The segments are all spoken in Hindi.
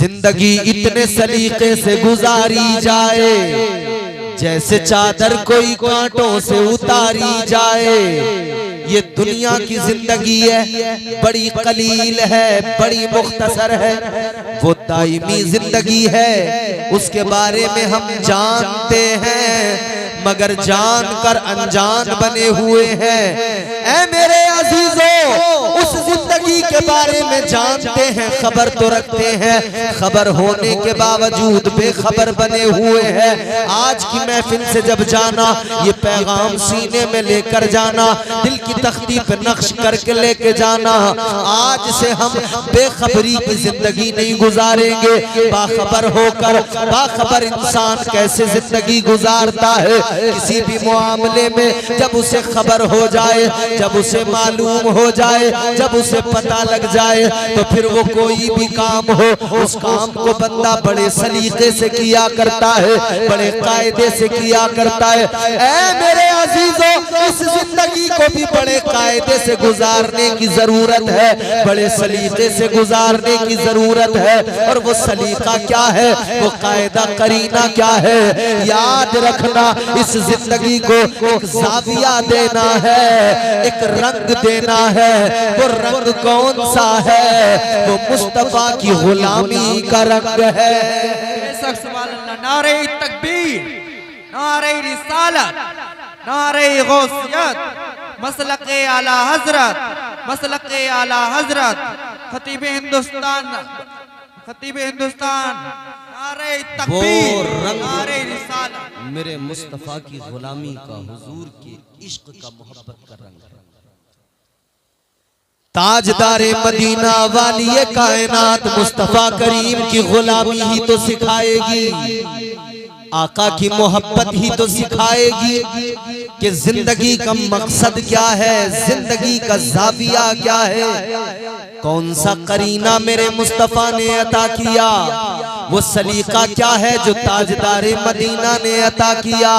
जिंदगी इतने सलीके से गुजारी जाए जैसे चादर कोई कांटों से उतारी जाए। ये दुनिया की जिंदगी है, बड़ी कलील है, बड़ी मुख्तसर है। वो दायमी जिंदगी है, उसके बारे में हम जानते हैं मगर जानकर अनजान बने हुए हैं। ऐ मेरे अजीजों, उस जिंदगी के बारे में जानते हैं, खबर तो रखते हैं, खबर होने के बावजूद बेखबर बने हुए हैं। आज की महफिल से जब जाना, ये पैगाम सीने में लेकर जाना, दिल की तख्ती पे नक्श करके लेके जाना। आज से हम बेखबरी की जिंदगी नहीं गुजारेंगे। बाखबर होकर, बाखबर इंसान कैसे जिंदगी गुजारता है, किसी भी मामले में जब उसे खबर हो जाए, जब उसे मालूम हो जाए, जब उसे पता लग जाए, तो फिर वो कोई भी काम हो, उस काम को बंदा बड़े सलीके से किया करता है, बड़े कायदे से किया करता है। ऐ मेरे अजीजों, इस जिंदगी को भी बड़े कायदे से गुजारने की जरूरत है, बड़े सलीके से गुजारने की जरूरत है। और वो सलीका क्या है, वो कायदा करीना क्या है, याद रखना। इस जिंदगी को एक जाविया देना है, एक रंग देना है। वो रंग कौन सा है, वो मुस्तफा की गुलामी का रंग है। नारे तकबीर, नारे रिसालत, नारे गौसियत, मसलके आला हजरत, मसलके आला हजरत, खतीबे हिंदुस्तान, खतीबे हिंदुस्तान, नारे तकबीर, नारे रिसालत। मेरे मुस्तफा की गुलामी का, हुजूर के इश्क का, मोहब्बत का रंग है। ताजदारे मदीना वाली कायनात मुस्तफा करीम की गुलामी ही तो सिखाएगी, आका की मोहब्बत ही तो सिखाएगी कि जिंदगी का मकसद क्या है, जिंदगी का जाविया क्या है, कौन सा करीना मेरे मुस्तफा ने अता किया, वो सलीका क्या है जो ताजदारे मदीना ने अता किया।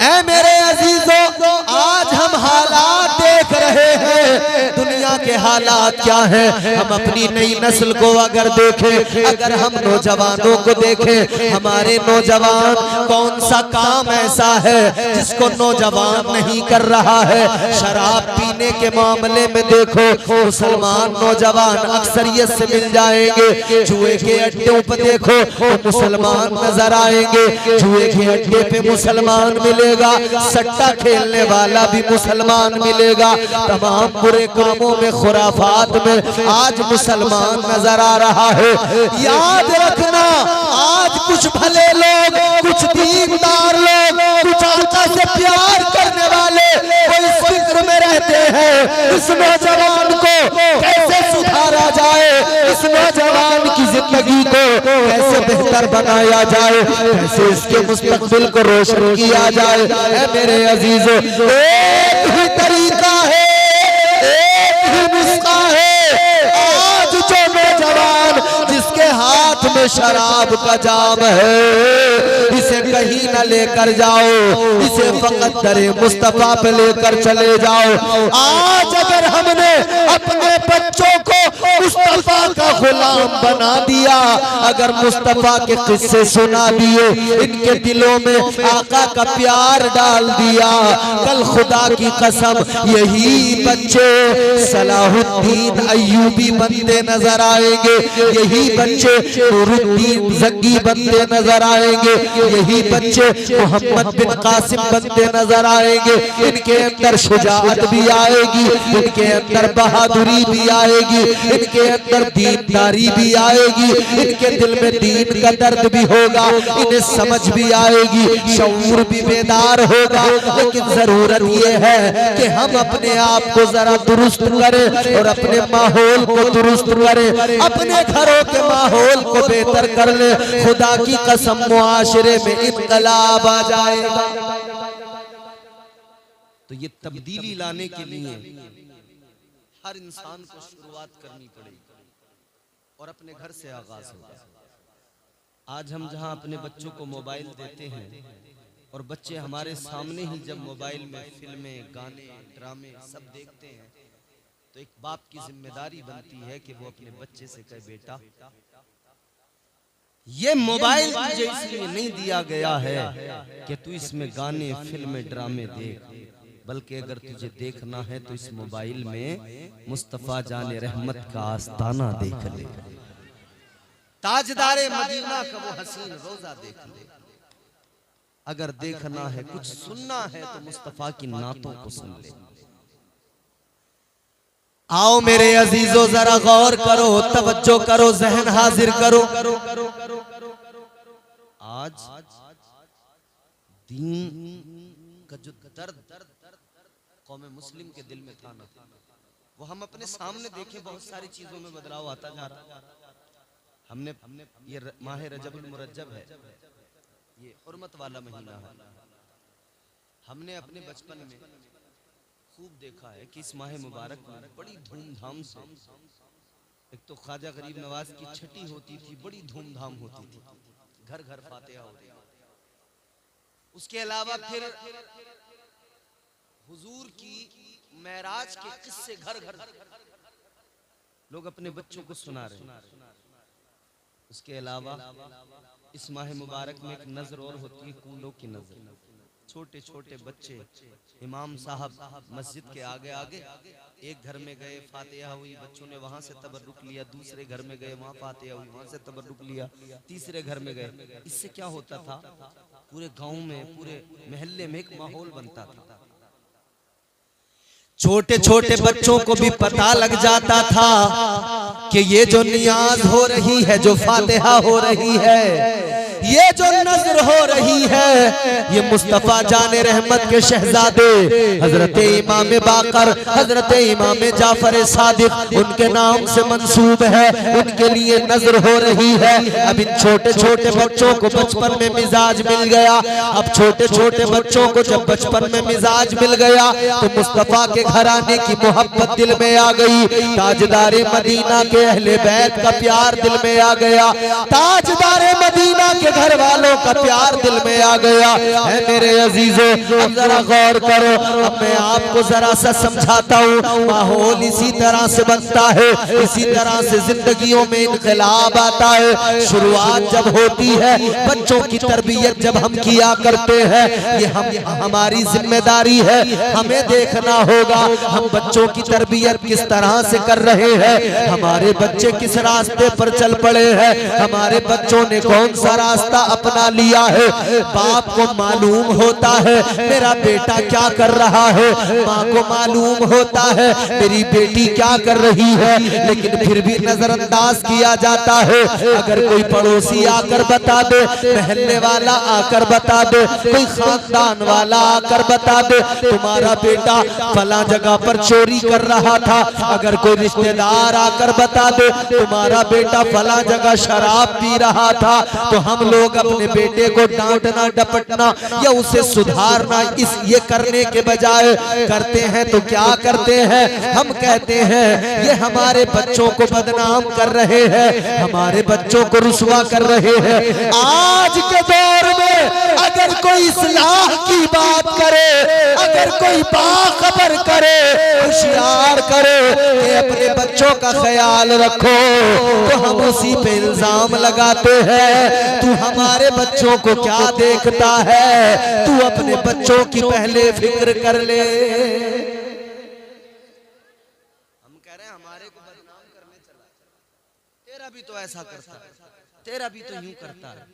ऐ मेरे अजीजों, आज हम हालात देख रहे हैं, दुनिया के हालात क्या हैं। हम अपनी नई नस्ल को अगर देखें, अगर हम नौजवानों को देखें, हमारे नौजवान कौन सा काम ऐसा है जिसको नौजवान नहीं कर रहा है। शराब पीने के मामले में देखो, मुसलमान नौजवान अक्सरियत से मिल जाएंगे। जुए के अड्डों पर देखो तो मुसलमान नजर आएंगे, जुए के अड्डे पे मुसलमान मिलेगा, सट्टा खेलने वाला भी मुसलमान मिलेगा। तमाम बुरे कामों में, खुराफात में आज मुसलमान नजर आ रहा है। याद रखना, आज कुछ भले लोग, कुछ दीनदार लोग, कुछ आका से प्यार करने वाले वो इस फिक्र में रहते हैं इस नौजवान को कैसे सुधारा जाए, इस नौजवान की जिंदगी को कैसे बेहतर बनाया जाए, कैसे इसके मुस्तकबिल को रोशन किया जाए। ऐ मेरे अजीजों, एक ही तरीका है, एक ही नुस्खा है। आज जो नौजवान जिसके हाथ में शराब का जाम है, इसे कहीं न लेकर जाओ, इसे फकत दरे मुस्तफा पे लेकर चले जाओ। आज अगर हमने अपने बच्चों को मुस्तफा का गुलाम बना दिया, अगर मुस्तफा के किस्से सुना दिए, इनके दिलों में आका का प्यार डाल दिया, कल खुदा की कसम यही बच्चे सलाहुद्दीन अय्यूबी बनते नजर आएंगे, यही बच्चे नूरुद्दीन जंगी बनते नजर आएंगे, यही बच्चे मोहम्मद बिन कासिम बनते नजर आएंगे। इनके अंदर शुजाअत भी आएगी, इनके अंदर बहादुरी भी आएगी, इनके अंदर दीनदारी भी आएगी, इनके दिल में दीन का दर्द भी होगा, इन्हें समझ भी आएगी, शऊर भी बेदार होगा। लेकिन जरूरत यह है कि हम अपने आप को जरा दुरुस्त करें और अपने माहौल को दुरुस्त करें, अपने घरों के माहौल को बेहतर कर ले। खुदा की कसम मुआशरे में इनकलाब आ जाएगा। तो ये तब्दीली लाने के लिए हर इंसान को शुरुआत करनी पड़ेगी और अपने घर से आगाज होगा। आज हम जहां अपने बच्चों को मोबाइल देते हैं और बच्चे हमारे सामने ही जब मोबाइल में फिल्में, गाने, ड्रामे सब देखते हैं, तो एक बाप की जिम्मेदारी बनती है कि वो अपने बच्चे से कहे, बेटा ये मोबाइल तुझे इसलिए नहीं दिया गया है कि तू इसमें गाने फिल्में ड्रामे देख, बल्कि अगर तुझे देखना है तो इस मोबाइल में मुस्तफा जाने रहमत का आस्ताना देख ले, ताजदारे मदीना का वो हसीन रोजा देख ले। अगर देखना है कुछ सुनना है तो मुस्तफा की नातों को सुन ले। आओ मेरे अजीजों जरा गौर करो, तवज्जो करो, जहन हाजिर करो। आज दीन का जो दर्द कौम मुस्लिम के दिल में था ना, वो हम अपने सामने देखे बहुत सारी चीजों में बदलाव आता जा रहा। हमने ये माह रजबुल मुरज्जब है, ये हुर्मत वाला महीना है। हमने अपने बचपन में खूब देखा है कि इस माह मुबारक में बड़ी धूमधाम से, एक तो ख्वाजा गरीब नवाज की छठी होती थी, बड़ी धूमधाम होती थी, घर घर फातिहा होती थी। उसके अलावा फिर हुजूर की मेराज के किस्से घर घर लोग अपने बच्चों को सुना रहे हैं। उसके अलावा इस माह मुबारक में एक नजर और होती है, कूलों की नजर। छोटे छोटे बच्चे, इमाम साहब मस्जिद के आगे आगे, एक घर में गए फातिहा हुई, बच्चों ने वहां से तबर्रुक लिया, दूसरे घर में गए वहां फातिहा हुई, वहां से तबर्रुक लिया, तीसरे घर में गए। इससे क्या होता था, पूरे गांव में, पूरे मोहल्ले में एक माहौल बनता था। छोटे छोटे बच्चों को भी पता लग जाता था कि ये जो नियाज हो रही है, जो फातिहा हो रही है, ये जो नजर हो रही है, ये मुस्तफा जाने रहमत के शहजादे हजरत इमाम बाकर, हजरत इमाम जाफर सादिक, उनके नाम से मंसूब है, उनके लिए नजर हो रही है। अब इन छोटे छोटे बच्चों को बचपन में मिजाज मिल गया। अब छोटे छोटे बच्चों को जब बचपन में मिजाज मिल गया तो मुस्तफा के घराने की मोहब्बत दिल में आ गई, ताजदारे मदीना के अहले बैत का प्यार दिल में आ गया, ताजदारे मदीना के घर वालों का प्यार दिल में आ गया है। मेरे अजीजों, अब जरा गौर करो, अब मैं आपको जरा सा समझाता हूँ। माहौल इसी तरह से बनता है, इसी तरह से जिंदगियों में इनकलाब आता है। शुरुआत जब होती है, बच्चों की तरबियत जब हम किया करते हैं, ये हमारी जिम्मेदारी है, हमें देखना होगा हम बच्चों की तरबियत किस तरह से कर रहे हैं, हमारे बच्चे किस रास्ते पर चल पड़े हैं, हमारे बच्चों ने कौन सा रास्ता अपना लिया है। बाप को मालूम होता है मेरा बेटा क्या कर रहा है, माँ को मालूम होता है मेरी बेटी क्या कर रही है, लेकिन फिर भी नजरअंदाज किया जाता है। अगर कोई पड़ोसी आकर बता दे, मोहल्ले वाला आकर बता दे, कोई खानदान वाला आकर बता दे तुम्हारा बेटा फला जगह पर चोरी कर रहा था, अगर कोई रिश्तेदार आकर बता दे तुम्हारा बेटा फला जगह शराब पी रहा था, तो हम लोग अपने बेटे को डांटना डपटना या उसे सुधारना ये करने के बजाय करते हैं तो क्या करते हैं, हम कहते हैं ये हमारे बच्चों को बदनाम कर रहे हैं, हमारे बच्चों को रुसवा कर रहे हैं। आज के दौर में अगर कोई इस्लाह की बात करे, अगर कोई बाखबर करे, होशियार करे कि अपने बच्चों का ख्याल रखो, तो हम उसी पे इल्जाम लगाते हैं तू हमारे बच्चों को क्या देखता है, तू अपने बच्चों की पहले फिक्र कर ले। हम कह रहे हैं हमारे को बदनाम करने चला, तेरा भी तो ऐसा करता है, तेरा भी तो यूं करता है,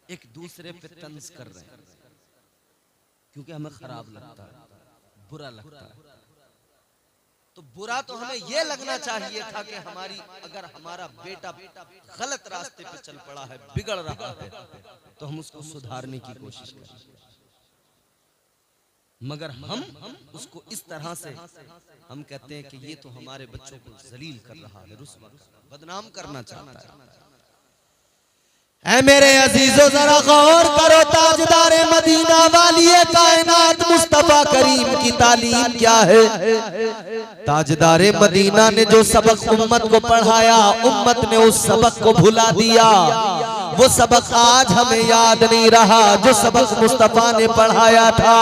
एक दूसरे पे तंज कर रहे हैं क्योंकि हमें खराब लगता है, बुरा लगता है। तो बुरा तो हमें यह लगना चाहिए था कि अगर हमारा बेटा गलत रास्ते पे चल पड़ा है, बिगड़ रहा है, तो हम उसको सुधारने की कोशिश करें। मगर हम उसको इस तरह से हम कहते हैं कि ये तो हमारे बच्चों को जलील कर रहा है, रुस्वा बदनाम करना चाहता है। ऐ मेरे अजीजों जरा गौर करो, ताजदारे मदीना वालिए कायनात मुस्तफा करीम की तालीम क्या है। ताजदारे मदीना ने जो सबक उम्मत को पढ़ाया, उम्मत ने उस सबक को भुला दिया। वो सबक आज हमें याद नहीं रहा जो सबक मुस्तफा ने पढ़ाया था,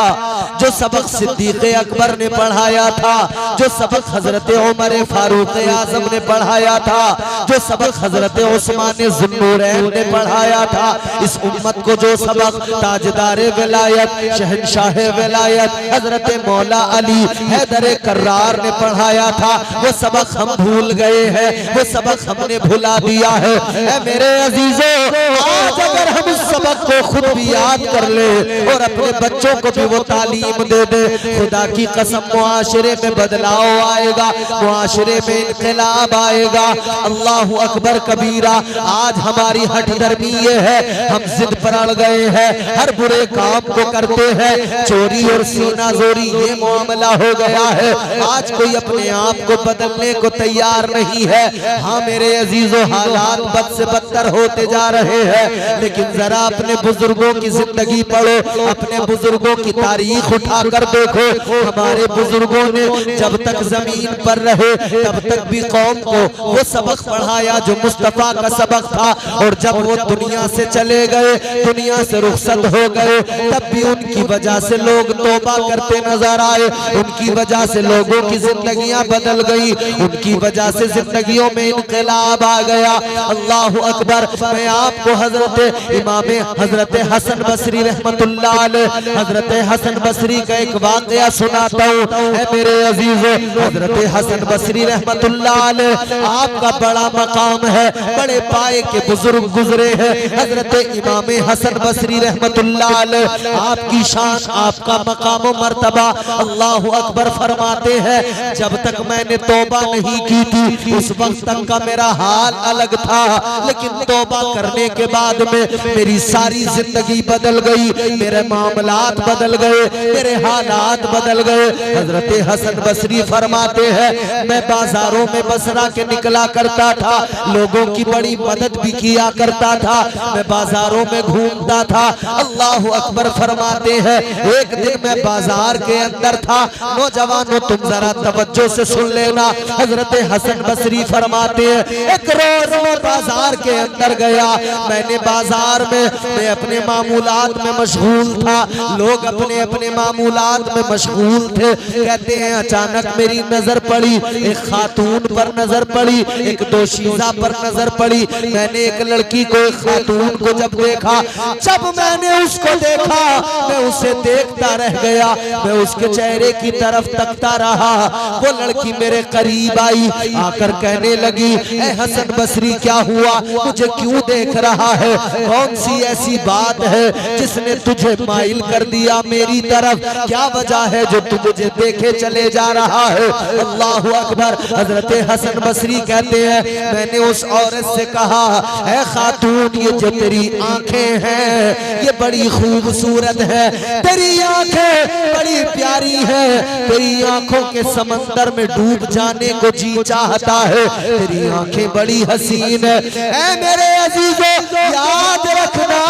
जो सबक सिद्दीक़ अकबर ने पढ़ाया था, जो सबक हजरत उमर फारूक आजम ने पढ़ाया था, जो सबक हजरत उस्मान ज़ुन्नूरैन ने पढ़ाया था, इस उम्मत को जो सबक ताजदार विलायत शहंशाह विलायत हजरत मौला अली हैदर कर्रार ने पढ़ाया था, वो सबक हम भूल गए हैं, वो सबक हमने भुला दिया है। ऐ मेरे अजीजों, आज अगर हम उस सबक को खुद भी याद कर ले और अपने बच्चों को भी वो तालीम दे दे, खुदा की कसम मुआशरे में बदलाव आएगा, मुआशरे में इनकलाब आएगा। अल्लाहु अकबर कबीरा। आज हमारी हठ धर्मी ये है, हम जिद पर अड़ गए हैं, हर बुरे काम को करते हैं, चोरी और सीना जोरी ये मामला हो गया है। आज कोई अपने आप को बदलने को तैयार नहीं है। हाँ मेरे अजीजों, हालात बद से बदतर होते जा रहे हैं, लेकिन जरा अपने बुजुर्गों की जिंदगी पढ़ो, अपने बुजुर्गों की तारीख उठा कर देखो। हमारे बुजुर्गों ने जब तक जमीन पर रहे तब तक भी कौम को वो सबक पढ़ाया जो मुस्तफा का सबक था, और जब वो दुनिया से चले गए, दुनिया से रुखसत हो गए, तब भी उनकी वजह से लोग तौबा करते नजर आए, उनकी वजह से लोगों की जिंदगियां बदल गई, उनकी वजह से जिंदगियों में इनकलाब आ गया। अल्लाहु अकबर। मैं आपको हजरत इमाम हजरत हसन बसरी रहमतुल्लाह अलैह, हजरत हसन बसरी का एक वाकया सुनाता हूँ। मेरे अजीज, हजरत हसन बसरी रहमतुल्लाह अलैह आपका बड़ा मकाम है, बड़े पाए के बुजुर्ग गुजरे हैं। हजरत इमाम हसन बसरी रहमतुल्लाह अलैह आपकी शान, आपका मकाम और मर्तबा अल्लाहु अकबर फरमाते हैं, जब तक मैंने तौबा नहीं की थी उस वक्त तक का मेरा हाल अलग था, लेकिन तौबा करने के बाद में मेरी सारी जिंदगी बदल गई, मेरे मामलात बदल गए, मेरे हालात बदल गए। हजरत हसन बसरी फरमाते हैं, मैं बाजारों में बसरा के निकला करता था, लोगों की बड़ी मदद भी किया करता था, मैं बाजारों में घूमता था। अल्लाहु अकबर फरमाते हैं, एक दिन मैं बाजार के अंदर था। नौजवानों तुम जरा तवज्जो से सुन लेना। हजरत हसन बसरी फरमाते हैं, एक रोज मैं बाजार के अंदर गया, मैंने बाजार में मैं अपने मामूलात में मशगूल था, लोग अपने अपने मामूलात में मशगूल थे। कहते हैं अचानक मेरी नजर पड़ी, एक खातून पर नजर पड़ी, एक दोशीज़ा पर नजर पड़ी। मैंने एक लड़की को, एक खातून को जब देखा, जब मैंने उसको देखा मैं उसे देखता रह गया, मैं उसके चेहरे की तरफ तकता रहा। वो लड़की मेरे करीब आई, आकर कहने लगी, ए हसन बसरी क्या हुआ, मुझे क्यों देख रहा है, कौन सी ऐसी बात है जिसने तुझे माइल कर दिया मेरी तरफ, क्या वजह है जो तू मुझे देखे चले जा रहा है। अल्लाहु अकबर। हजरत हसन बसरी कहते हैं, मैंने उस औरत से कहा, ए खातून ये जो तेरी आंखें हैं ये बड़ी खूबसूरत है, तेरी आंखें बड़ी प्यारी है, तेरी आंखों के समंदर में डूब जाने को जी चाहता है, तेरी आंखें बड़ी हसीन है। ऐ मेरे अजीजों, याद रखना,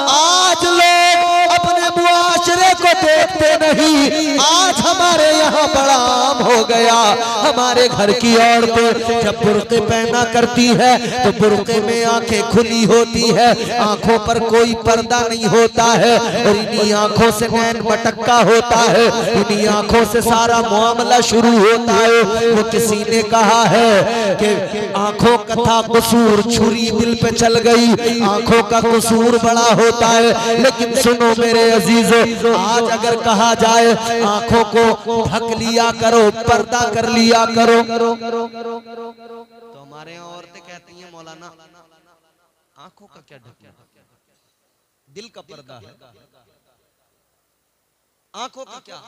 आज लोग अपने मुआशरे को देखते नहीं। आज हमारे यहाँ बड़ा आम हो गया, हमारे घर की औरतें जब बुर्के पहना करती है तो बुर्के में आंखें खुली होती है, आंखों पर कोई पर्दा नहीं होता है, और इन्हीं आंखों से नैन मटक्का होता है, इन्हीं आंखों से सारा मामला शुरू होता है। वो किसी ने कहा है कि आंखों का था कसूर, छुरी दिल पे चल गई, आंखों का कसूर बड़ा होता है। लेकिन सुनो मेरे अजीजों, आज अगर कहा जाए आंखों को ढक लिया करो, पर्दा कर लिया करो, तो हमारे यहाँ औरतें कहती हैं, मौलाना आंखों का क्या ढकना, दिल का पर्दा है, आंखों का क्या।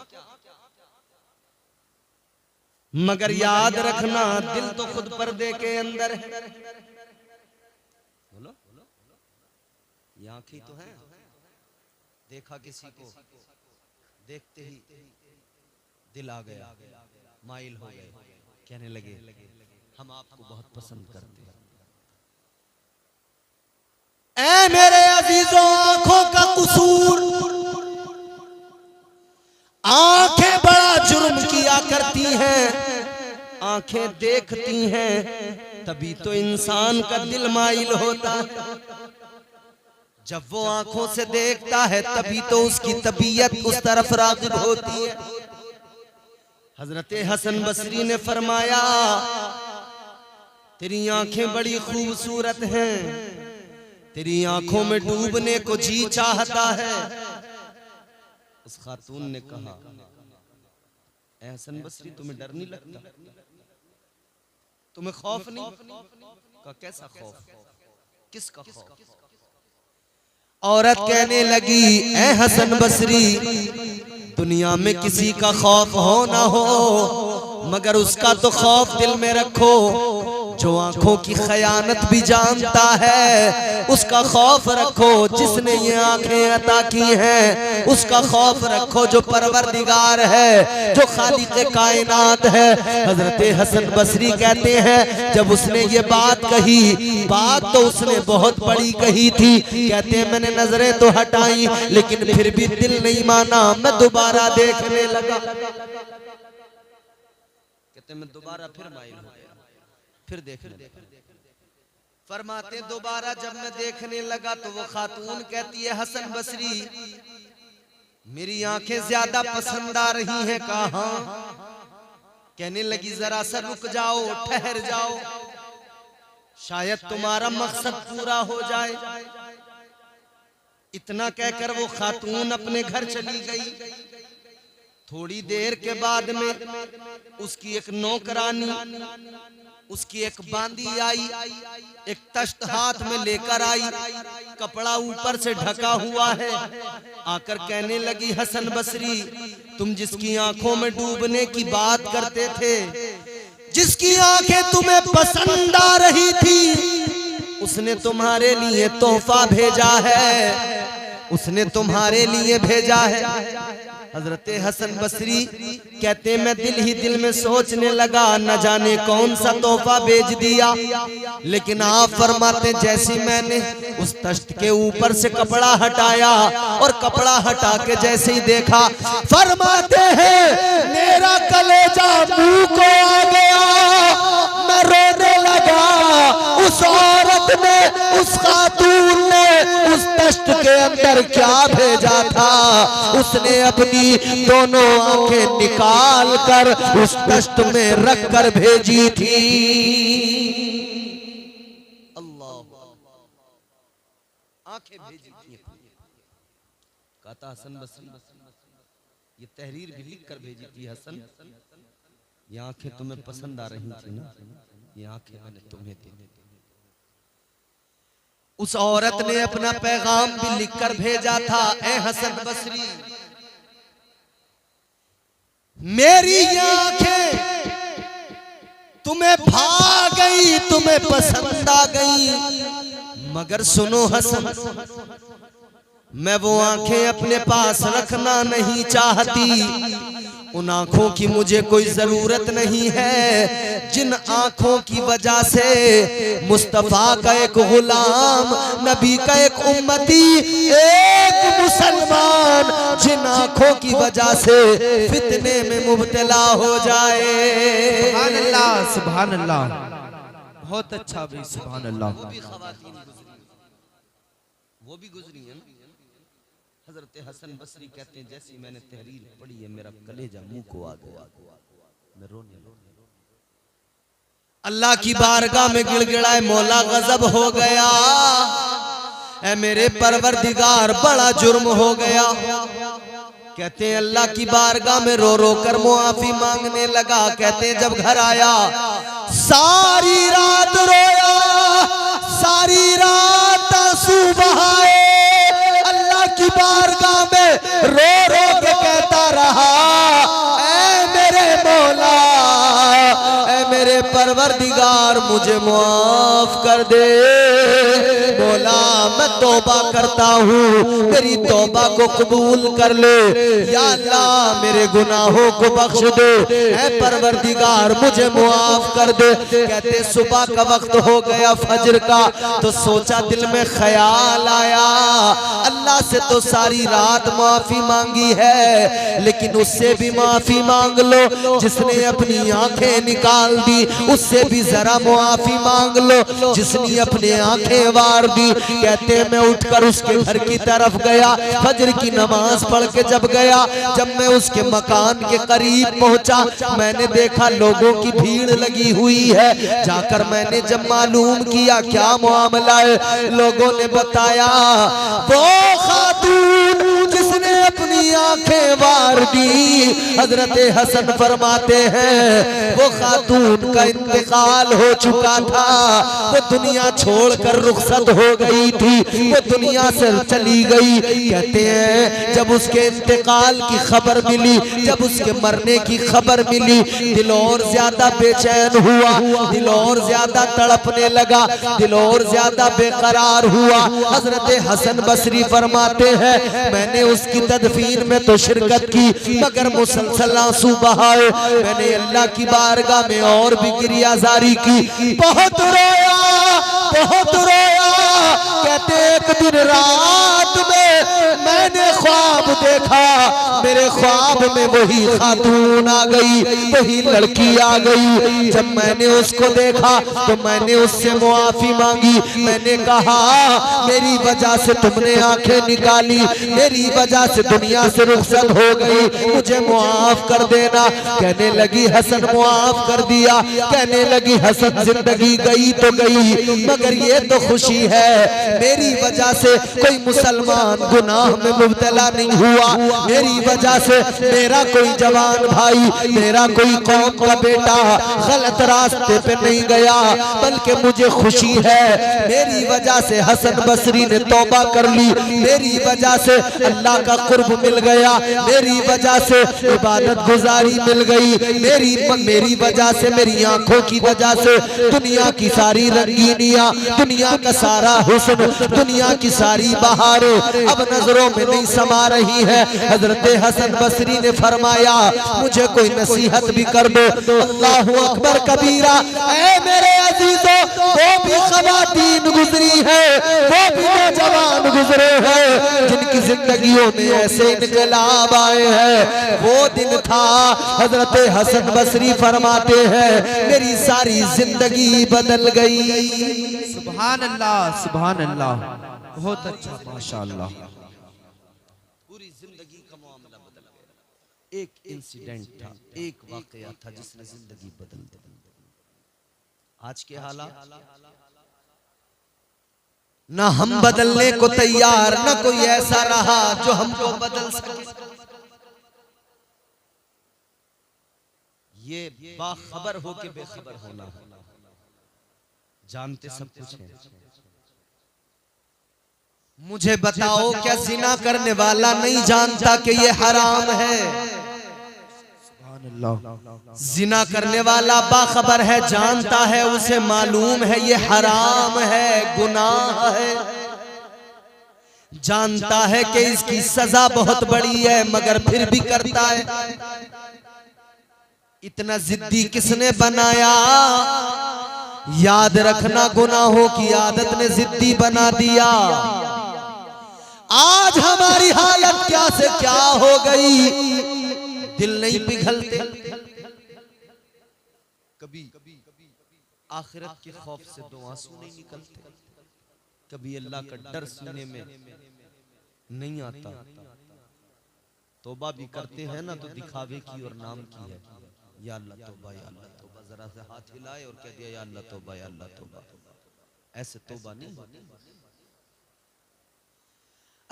मगर याद रखना, दिल तो खुद पर्दे के अंदर है। बोलो, ये आंखें तो है। देखा किसी को, देखते ही दिल आ गया, माइल हो गए, कहने लगे हम आपको बहुत पसंद करते हैं। ऐ मेरे अजीजों, आंखों का कसूर, आंखें बड़ा जुर्म किया करती हैं, आंखें देखती हैं तभी तो इंसान का दिल माइल होता है। जब वो आंखों से देखता है तभी तो उसकी तबीयत उस तरफ राग़िब होती है। हजरत हसन बसरी ने फरमाया, तेरी आंखें बड़ी खूबसूरत हैं, तेरी आंखों में डूबने को जी चाहता है। उस खातून ने कहा, ऐ हसन बसरी, तुम्हें डर नहीं लगता? तुम्हें खौफ नहीं? का कैसा खौफ? किसका खौफ? औरत कहने लगी, ऐ हसन बसरी, दुनिया में किसी का खौफ हो ना हो, मगर उसका तो खौफ दिल में रखो जो आंखों की खयानत भी जानता है। उसका खौफ रखो जिसने ये आंखें अता की हैं, उसका खौफ रखो जो परवरदिगार है, जो खालिक कायनात है। हजरत हसन बसरी कहते हैं, जब उसने ये बात कही, बात तो उसने बहुत बड़ी कही थी, कहते हैं मैंने नजरें तो हटाई लेकिन फिर भी दिल नहीं माना, मैं दोबारा देखने लगा। कहते मैं दोबारा फिर माइल हो गया, फिर देखने। फरमाते दोबारा जब मैं देखने लगा तो वो खातून कहती है, हसन बसरी, मेरी आंखें ज्यादा पसंद आ रही हैं। कहा? कहने लगी, जरा सा रुक जाओ, ठहर जाओ, शायद तुम्हारा मकसद पूरा हो जाए। इतना कहकर वो खातून अपने घर चली गई। थोड़ी देर के बाद में उसकी एक नौकरानी, उसकी एक बांदी आई, एक तश्त हाथ में लेकर आई, कपड़ा ऊपर से ढका हुआ है। आकर कहने लगी, हसन बसरी, तुम जिसकी आंखों में डूबने की बात करते थे, जिसकी आंखें तुम्हें पसंद आ रही थी, उसने तुम्हारे लिए तोहफा भेजा है, उसने तुम्हारे लिए भेजा है। हजरत हसन बसरी कहते मैं दिल ही दिल में सोचने लगा, न जाने कौन सा तोहफा भेज दिया। लेकिन आप फरमाते, जैसे मैंने उस तश्त के ऊपर से कपड़ा हटाया और कपड़ा हटा के जैसे ही देखा, फरमाते हैं मेरा कलेजा मुंह को आ गया, मैं रोने लगा। उस औरत ने, उस खातून ने उस तश्त के अंदर क्या भेजा था? उसने अपनी दोनों आंखें निकाल कर उस तश्त में रख कर भेजी थी। अल्लाह, आंखें भेजी थी। कहता हसन बसरी, ये तहरीर भी लिख कर भेजी थी, हसन ये आंखें तुम्हें पसंद आ रही थी ना, ये आंखें मैंने तुम्हें दी। उस औरत ने अपना पैगाम भी लिखकर भेजा था, ऐ हसन बसरी, मेरी ये आंखें तुम्हें भा गई, तुम्हें पसंद आ गई, मगर सुनो हसन, मैं वो आंखें अपने पास रखना नहीं चाहती। उन आंखों की मुझे कोई जरूरत नहीं है जिन आंखों की वजह से मुस्तफा का एक गुलाम, नबी का एक उम्मती, एक मुसलमान, जिन आंखों की वजह से फितने में मुब्तला हो जाए। सुभान अल्लाह, सुभान अल्लाह, बहुत अच्छा भाई, सुभान अल्लाह। वो भी गुजरी है। हजरत हसन बसरी कहते हैं, जैसी मैंने तहरीर पढ़ी है मेरा कलेजा मुंह को आ गया, मैं रोने लगा। अल्लाह की बारगाह में गिड़गिड़ाए, मौला गजब हो गया, ऐ मेरे परवरदिगार बड़ा जुर्म हो गया। कहते हैं अल्लाह की बारगाह में रो रो कर मुआफी मांगने लगा। कहते हैं जब घर आया सारी रात रोया, सारी रात आंसू बहाए, अल्लाह की बारगाह में रो रो के कहता रहा, ऐ मेरे मौला, ऐ मेरे परवरदिगार, मुझे माफ कर दे। मौला मैं तौबा करता हूँ, मेरी तौबा को कबूल कर ले, या अल्लाह मेरे गुनाहों को बख्श दे, ऐ परवरदिगार मुझे माफ कर दे। कहते सुबह का वक्त हो गया फजर का, तो सोचा दिल में ख्याल आया, अल्लाह से तो सारी रात माफी मांगी है, लेकिन उससे भी माफी मांग लो जिसने अपनी आंखें निकाल दी, उससे भी जरा माफी मांग लो जिसने अपनी आंखें वार दी। कहते मैं उठकर उसके घर की तरफ गया, फजर की नमाज पढ़ के जब गया, जब मैं उसके मकान के करीब पहुंचा, मैंने देखा लोगों की भीड़ लगी हुई है। जाकर मैंने जब मालूम किया क्या मामला है, लोगों ने बताया वो खातून जिसने अपनी आंखें वार दी, हजरत हसन फरमाते हैं वो खातून का इंतकाल हो चुका था, वो दुनिया छोड़कर रुखसत हो गई थी, वो दुनिया से चली गई। कहते हैं जब उसके इंतकाल की खबर मिली, जब उसके मरने की खबर मिली, दिल और ज्यादा बेचैन हुआ, दिल और ज्यादा तड़पने लगा, दिल और ज्यादा बेकरार हुआ। हजरत हसन बसरी फरमाते हैं मैंने उसकी तदफीन में तो शिरकत की, मगर मुसलसल आंसू बहाए। मैंने अल्लाह की बारगाह में और भी गिरियाजारी की, बहुत रोया, बहुत रोया। कहते एक दिन रात में मैंने ख्वाब देखा, मेरे ख्वाब में वही खातून आ गई, वही लड़की आ गई। जब मैंने उसको देखा तो मैंने उससे मुआफी मांगी, मैंने कहा मेरी वजह से तुमने आंखें निकाली, मेरी वजह से दुनिया से रुखसत हो गई, मुझे मुआफ कर देना। कहने लगी हसन मुआफ कर दिया। कहने लगी हसन जिंदगी गई तो गई, मगर ये तो खुशी है मेरी वजह से कोई मुसलमान गुनाह में मुब्तला नहीं हुआ, मेरी वजह से मेरा कोई जवान भाई, मेरा कोई कौम का बेटा गलत रास्ते पे नहीं गया, बल्कि मुझे खुशी है मेरी वजह से हसन बसरी ने तौबा कर ली, मेरी वजह से अल्लाह का कुर्ब मिल गया, मेरी वजह से इबादत गुजारी मिल गई, मेरी वजह से, मेरी आंखों की वजह से दुनिया की सारी रंगीनियां, दुनिया का सारा हुस्न, दुनिया की सारी बहारें अब नजरों में नहीं समा रही है। हजरत हसन बसरी ने फरमाया मुझे कोई नसीहत भी कर दो। अल्लाहु अकबर कबीरा। ऐ मेरे अजीजों, वो भी खवातीन गुजरी है, वो भी नौजवान गुजरे हैं जिनकी जिंदगियों में ऐसे इनकलाब आए हैं। वो दिन था हजरत हसन बसरी फरमाते हैं मेरी सारी जिंदगी बदल गई। सुभान अल्लाह, सुभान अल्लाह, बहुत अच्छा, माशाअल्लाह। पूरी जिंदगी का मामला बदल गया। एक इंसिडेंट था, एक वाकया था जिसने जिंदगी बदल दी। आज के हालात ना हम बदलने को तैयार, ना कोई ऐसा रहा जो हमको बदल सके। ये बाखबर हो के बेखबर होना, जानते सब कुछ है। मुझे बताओ क्या जिना करने वाला नहीं जानता कि ये हराम है? जिना करने वाला बाखबर है, जानता है, उसे मालूम है ये हराम है, गुनाह है, जानता है कि इसकी सजा बहुत बड़ी है, मगर फिर भी करता है। इतना जिद्दी किसने बनाया? याद रखना, गुनाहों की आदत ने जिद्दी बना दिया। आज हमारी हालत क्या से क्या हो गई, दिल नहीं पिघलते। कभी आखिरत के खौफ से दो आंसू नहीं निकलते, कभी अल्लाह का डर सीने में नहीं आता। तौबा भी करते हैं ना तो दिखावे की और नाम की है। या अल्लाह तौबा, या अल्लाह तौबा, जरा से हाथ हिलाए और कह दिया या अल्लाह तौबा, या अल्लाह तौबा। ऐसे तौबा नहीं होती।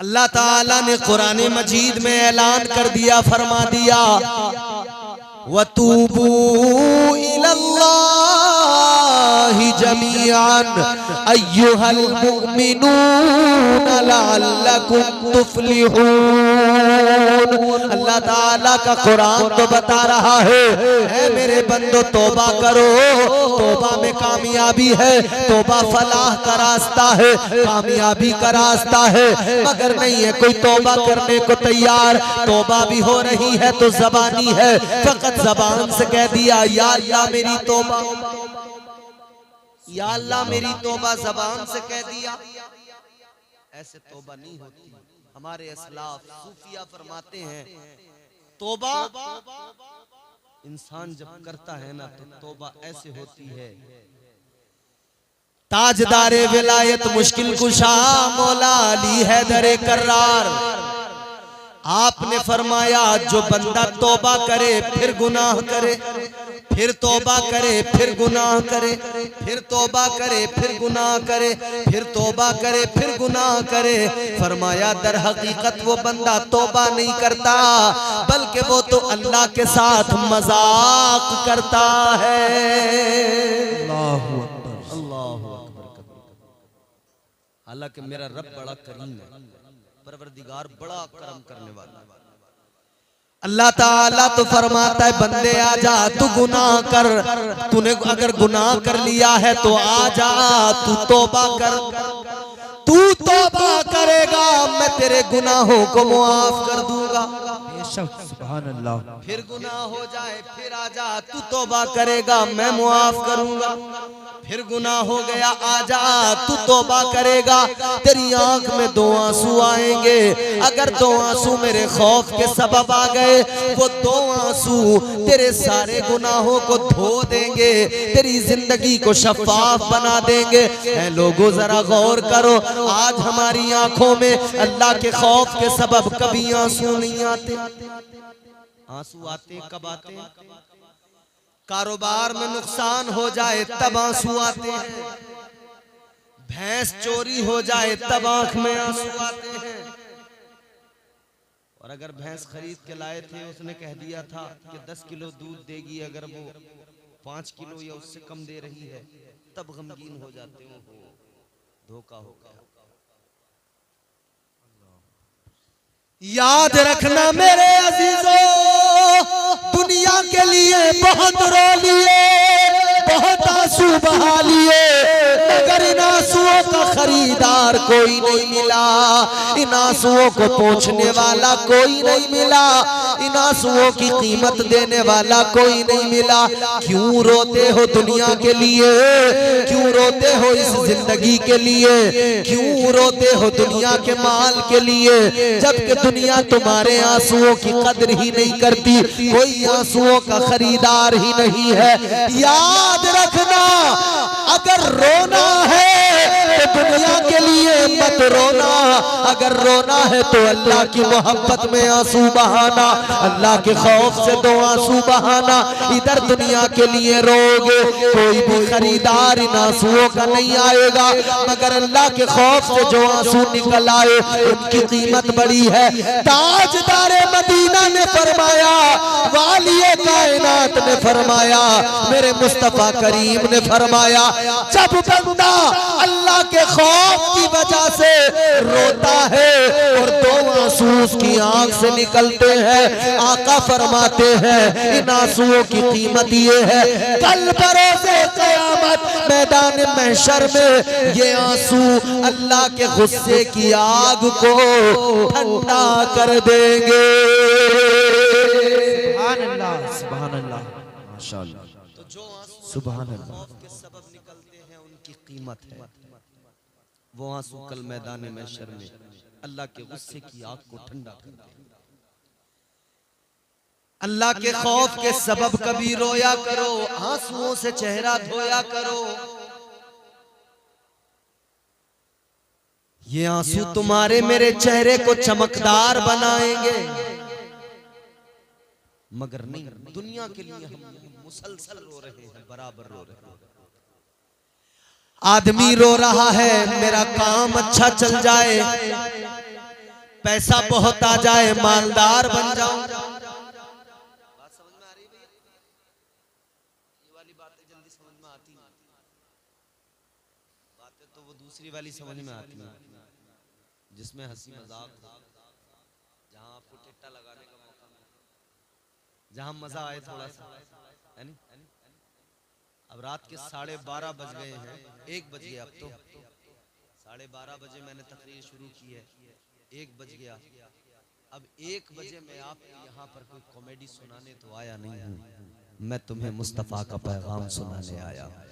अल्लाह ताला ने कुरान मजीद में ऐलान कर दिया, फरमा दिया वतूबू इलल्लाहि जमीअन अय्युहल मुमिनून लअल्लकुम तुफलिहून। अल्लाह ताला का कुरान तो बता रहा है मेरे बंदो तौबा करो, तौबा में कामयाबी है, तौबा फलाह का रास्ता है, कामयाबी का रास्ता है। मगर नहीं है कोई तौबा करने को तैयार। तौबा भी हो रही है तो ज़बानी है, फकत ज़बान से कह दिया या अल्लाह मेरी तौबा, या अल्लाह मेरी तौबा, ज़बान से कह दिया। ऐसे तौबा नहीं होती। हमारे असलाफ सूफिया फरमाते हैं तौबा इंसान जब करता है ना तो तौबा ऐसे होती है ताजदारे विलायत मुश्किल कुशा मौला अली हैदर कर्रार। आपने फरमाया जो बंदा तौबा करे फिर गुनाह करे, फिर तौबा करे फिर गुनाह करे, फिर तौबा करे फिर गुनाह करे, फिर तौबा करे फिर गुनाह करे, फरमाया दर हकीकत वो बंदा तौबा नहीं करता बल्कि वो तो अल्लाह के साथ मजाक करता है। अल्लाहु अकबर। अल्लाहु अकबर। हालांकि मेरा रब बड़ा करीम है, परवरदिगार बड़ा करम करने वाला। अल्लाह ताला तो फरमाता है बंदे आजा तू गुनाह कर, तूने अगर गुनाह कर लिया है तो आजा तू तौबा कर, तू तौबा करेगा मैं तेरे गुनाहों को मुआफ कर दूंगा। बेशक सुभान अल्लाह। फिर गुनाह हो जाए फिर आजा तू तौबा करेगा मैं मुआफ करूंगा, फिर गुनाह हो गया आजा तू तौबा करेगा, तेरी आंख में दो आंसू आएंगे, अगर दो आंसू मेरे खौफ के सबब आ गए वो दो आंसू तेरे सारे गुनाहों को धो देंगे, तेरी जिंदगी को शफाफ बना देंगे। ऐ लोगों जरा गौर करो, आज हमारी आंखों में अल्लाह के खौफ के सबब कभी आंसू नहीं आते। आंसू आते कब आते? कारोबार में नुकसान हो जाए तब आंसू आते हैं, भैंस चोरी हो जाए तब आंख में आंसू आते हैं। और अगर भैंस खरीद के लाए थे, उसने कह दिया था कि 10 किलो दूध देगी, अगर वो 5 किलो या उससे कम दे रही है तब गमगीन हो जाते हो, धोखा हो गया। याद रखना मेरे अजीजों, दुनिया के लिए बहुत रो लिए, बहुत आंसू बहा लिए, मगर इन आंसुओं का खरीदार कोई नहीं मिला, इन आंसुओं को पोंछने वाला कोई नहीं मिला, इन आंसुओं की कीमत देने वाला कोई नहीं मिला। क्यों रोते हो दुनिया के लिए, क्यों रोते हो इस जिंदगी के लिए, क्यों रोते हो दुनिया के माल के लिए, जबकि दुनिया तुम्हारे आंसुओं की कदर ही नहीं करती, कोई आंसुओं का खरीदार ही नहीं है। याद रखना अगर रोना है तो दुनिया के लिए मत रोना, अगर रोना है तो अल्लाह की मोहब्बत में आंसू बहाना, अल्लाह के खौफ से दो आंसू बहाना। इधर दुनिया के लिए रोगे कोई भी खरीदार इन आंसुओं का नहीं आएगा, मगर अल्लाह के खौफ से जो आंसू निकल आए उनकी कीमत बड़ी है। ताजदारे मदीना ने फरमाया, वालिए कायनात ने फरमाया, मेरे मुस्तफा करीम ने फरमाया, जब बंदा अल्लाह के खौफ की वजह से रोता है और दो आंसू उसकी आंख से निकलते हैं, आका फरमाते हैं इन आंसुओं की कीमत ये है, कल बरोज़े क़यामत मैदान महशर में ये आंसू अल्लाह के गुस्से की आग को ठंडा कर देंगे। सुभान अल्लाह, सुभान अल्लाह, माशाअल्लाह। तो जो आंसू सुभान अल्लाह के सबब निकलते हैं उनकी कीमत है, वो आंसू कल मैदान महशर में अल्लाह के गुस्से की आग को ठंडा कर देंगे। अल्लाह के खौफ के सबब कभी रोया करो, आंसुओं से चेहरा धोया करो, ये आंसू तुम्हारे मेरे चेहरे को चमकदार बनाएंगे। मगर नहीं, दुनिया के लिए हम मुसलसल रो रहे हैं, बराबर रो रहे हैं। आदमी रो रहा है मेरा काम अच्छा चल जाए, पैसा बहुत आ जाए, मालदार बन जाऊं। बात समझ में आ रही है? ये वाली बातें जल्दी समझ में आती हैं, बातें तो वो दूसरी वाली समझ में आती हैं जिसमें हंसी मजाक हो, जहां आपको टिट्टा लगाने का मौका मिले, जहां मजा आए थोड़ा सा, है नहीं? अब रात के 12:30 बज गए हैं, 1 बज गया, अब तो 12:30 बजे मैंने तकरीर शुरू की है, 1 बज गया। अब 1 बजे मैं आपको यहाँ पर कोई कॉमेडी सुनाने तो आया नहीं हूँ, मैं तुम्हें मुस्तफा का पैगाम सुनाने आया हूँ।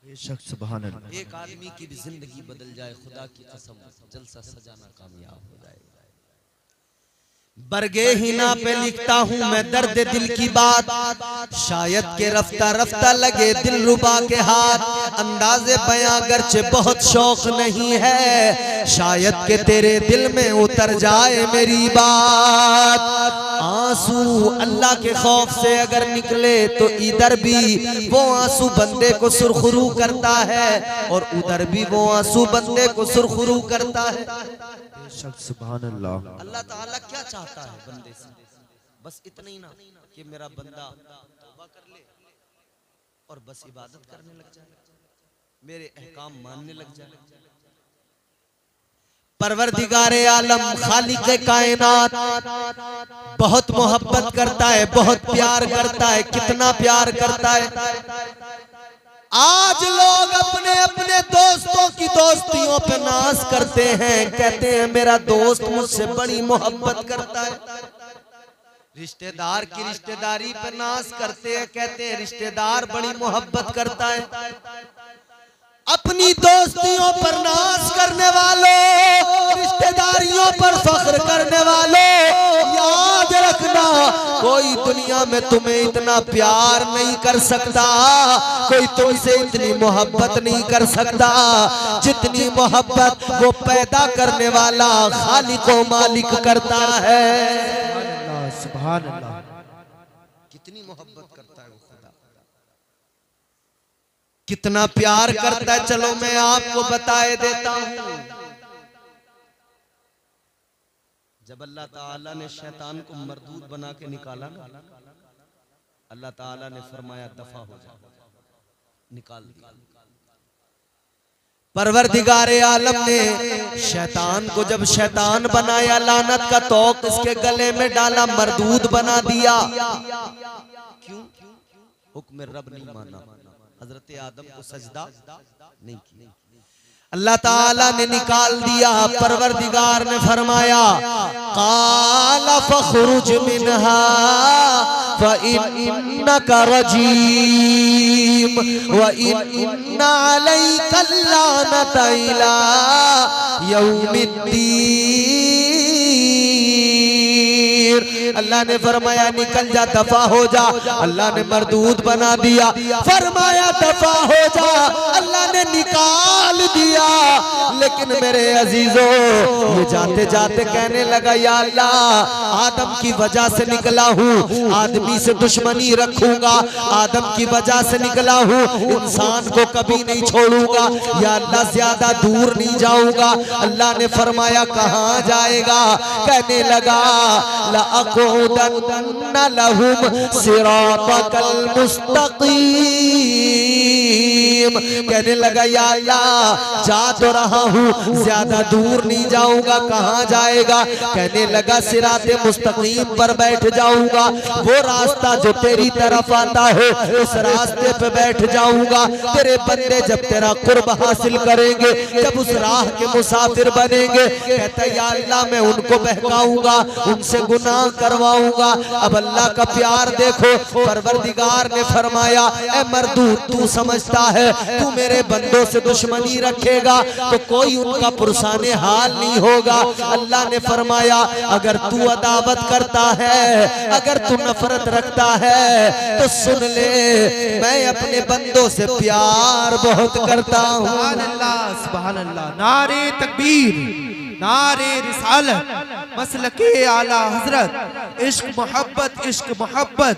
बेशक सुभान अल्लाह। एक आदमी की भी जिंदगी बदल जाए, खुदा की कसम जलसा सजाना कामयाब हो जाएगा। बरगे हिना पे लिखता हूँ मैं दर्द दिल की बात, शायद के रफ्ता रफ्ता लगे दिल रुबा के हाथ। अंदाज़े बयां गर्चे बहुत शौक नहीं है, शायद के तेरे दिल में उतर जाए मेरी बात। आंसू अल्लाह के खौफ से अगर निकले तो इधर भी वो आंसू बंदे को सुरखरू करता है और उधर भी वो आंसू बंदे को सुरखरू करता है। सुभान अल्लाह। अल्लाह ताला क्या चाहता है बंदे से? बस इतना ही ना कि मेरा बंदा तौबा कर ले और बस इबादत करने लग जाए, मेरे अहकाम मानने लग जाए। परवरदिगारे आलम खालिक़े कायनात बहुत मोहब्बत करता है, बहुत प्यार करता है। कितना प्यार करता है। आज लोग अपने अपने दोस्तों की दोस्तियों पे नाज करते हैं, कहते हैं मेरा दोस्त मुझसे बड़ी मोहब्बत करता है। रिश्तेदार की रिश्तेदारी पे नाज करते हैं, कहते हैं रिश्तेदार बड़ी मोहब्बत करता है। अपनी दोस्तियों पर नाज करने वालों, रिश्तेदारियों पर फख्र करने वालों, याद रखना कोई दुनिया में तुम्हें इतना प्यार नहीं कर सकता, कोई तुमसे इतनी मोहब्बत नहीं कर सकता जितनी मोहब्बत वो पैदा करने वाला खालिक व मालिक करता है। सुभान अल्लाह। कितनी मोहब्बत करता है वो खुदा, कितना प्यार करता है। चलो मैं आपको बताए देता हूं। जब अल्लाह ताला ने शैतान को मरदूद बना के निकाला ना, अल्लाह ताला ने फरमाया दफा हो जा, निकाल दिया। परवरदिगारे आलम ने शैतान को जब शैतान बनाया, लानत का तौक इसके गले में डाला, मरदूद बना दिया। क्यों? हुक्म रब नहीं माना, हजरत आदम को सजदा नहीं किया, अल्लाह ताला ने निकाल दिया। परवरदिगार ने फरमाया काला फखरुज मिनहा फइन्नका रजीम व इन्ना अलैका लानता इला यौमिद्दीन। अल्लाह ने फरमाया निकल जा, दफा हो जा। अल्लाह ने मरदूद बना दिया, फरमाया दफा हो जा। अल्लाह ने निकाल दिया। लेकिन मेरे अजीजों, ये जाते जाते कहने लगा या अल्लाह आदम की वजह से निकला हूँ, आदमी से दुश्मनी रखूंगा, आदम की वजह से निकला हूँ, इंसान को कभी नहीं छोड़ूंगा। या अल्लाह ज्यादा दूर नहीं जाऊंगा। अल्लाह ने फरमाया कहाँ जाएगा? कहने लगा लअक़उदन्न लहुम सिरातकल मुस्तक़ीम। कहने लगा या अल्लाह जा तो रहा हूँ, ज्यादा दूर नहीं जाऊंगा। कहाँ जाएगा? कहने लगा सिराते मुस्तकीम पर बैठ जाऊंगा, वो रास्ता जो तेरी तरफ आता है उस रास्ते पे बैठ जाऊंगा। तेरे बंदे जब तेरा कुर्ब हासिल करेंगे, जब उस राह के मुसाफिर बनेंगे, कहता या अल्लाह मैं उनको बहकाऊंगा, उनसे गुनाह करवाऊंगा। अब अल्लाह का प्यार देखो। परवरदिगार ने फरमाया ए मरदूद, तू समझता है तू मेरे बंदों से दुश्मनी रखेगा तो कोई उनका पुरसाने हाल नहीं होगा। अल्लाह ने फरमाया अगर तू अदावत करता है, अगर तू नफरत रखता है तो सुन ले, मैं अपने बंदों से प्यार बहुत करता हूँ। सुभान अल्लाह, सुभान अल्लाह। नारे तकबीर, नारे रिसालत, मसलके आला हजरत, इश्क मोहब्बत, इश्क मोहब्बत,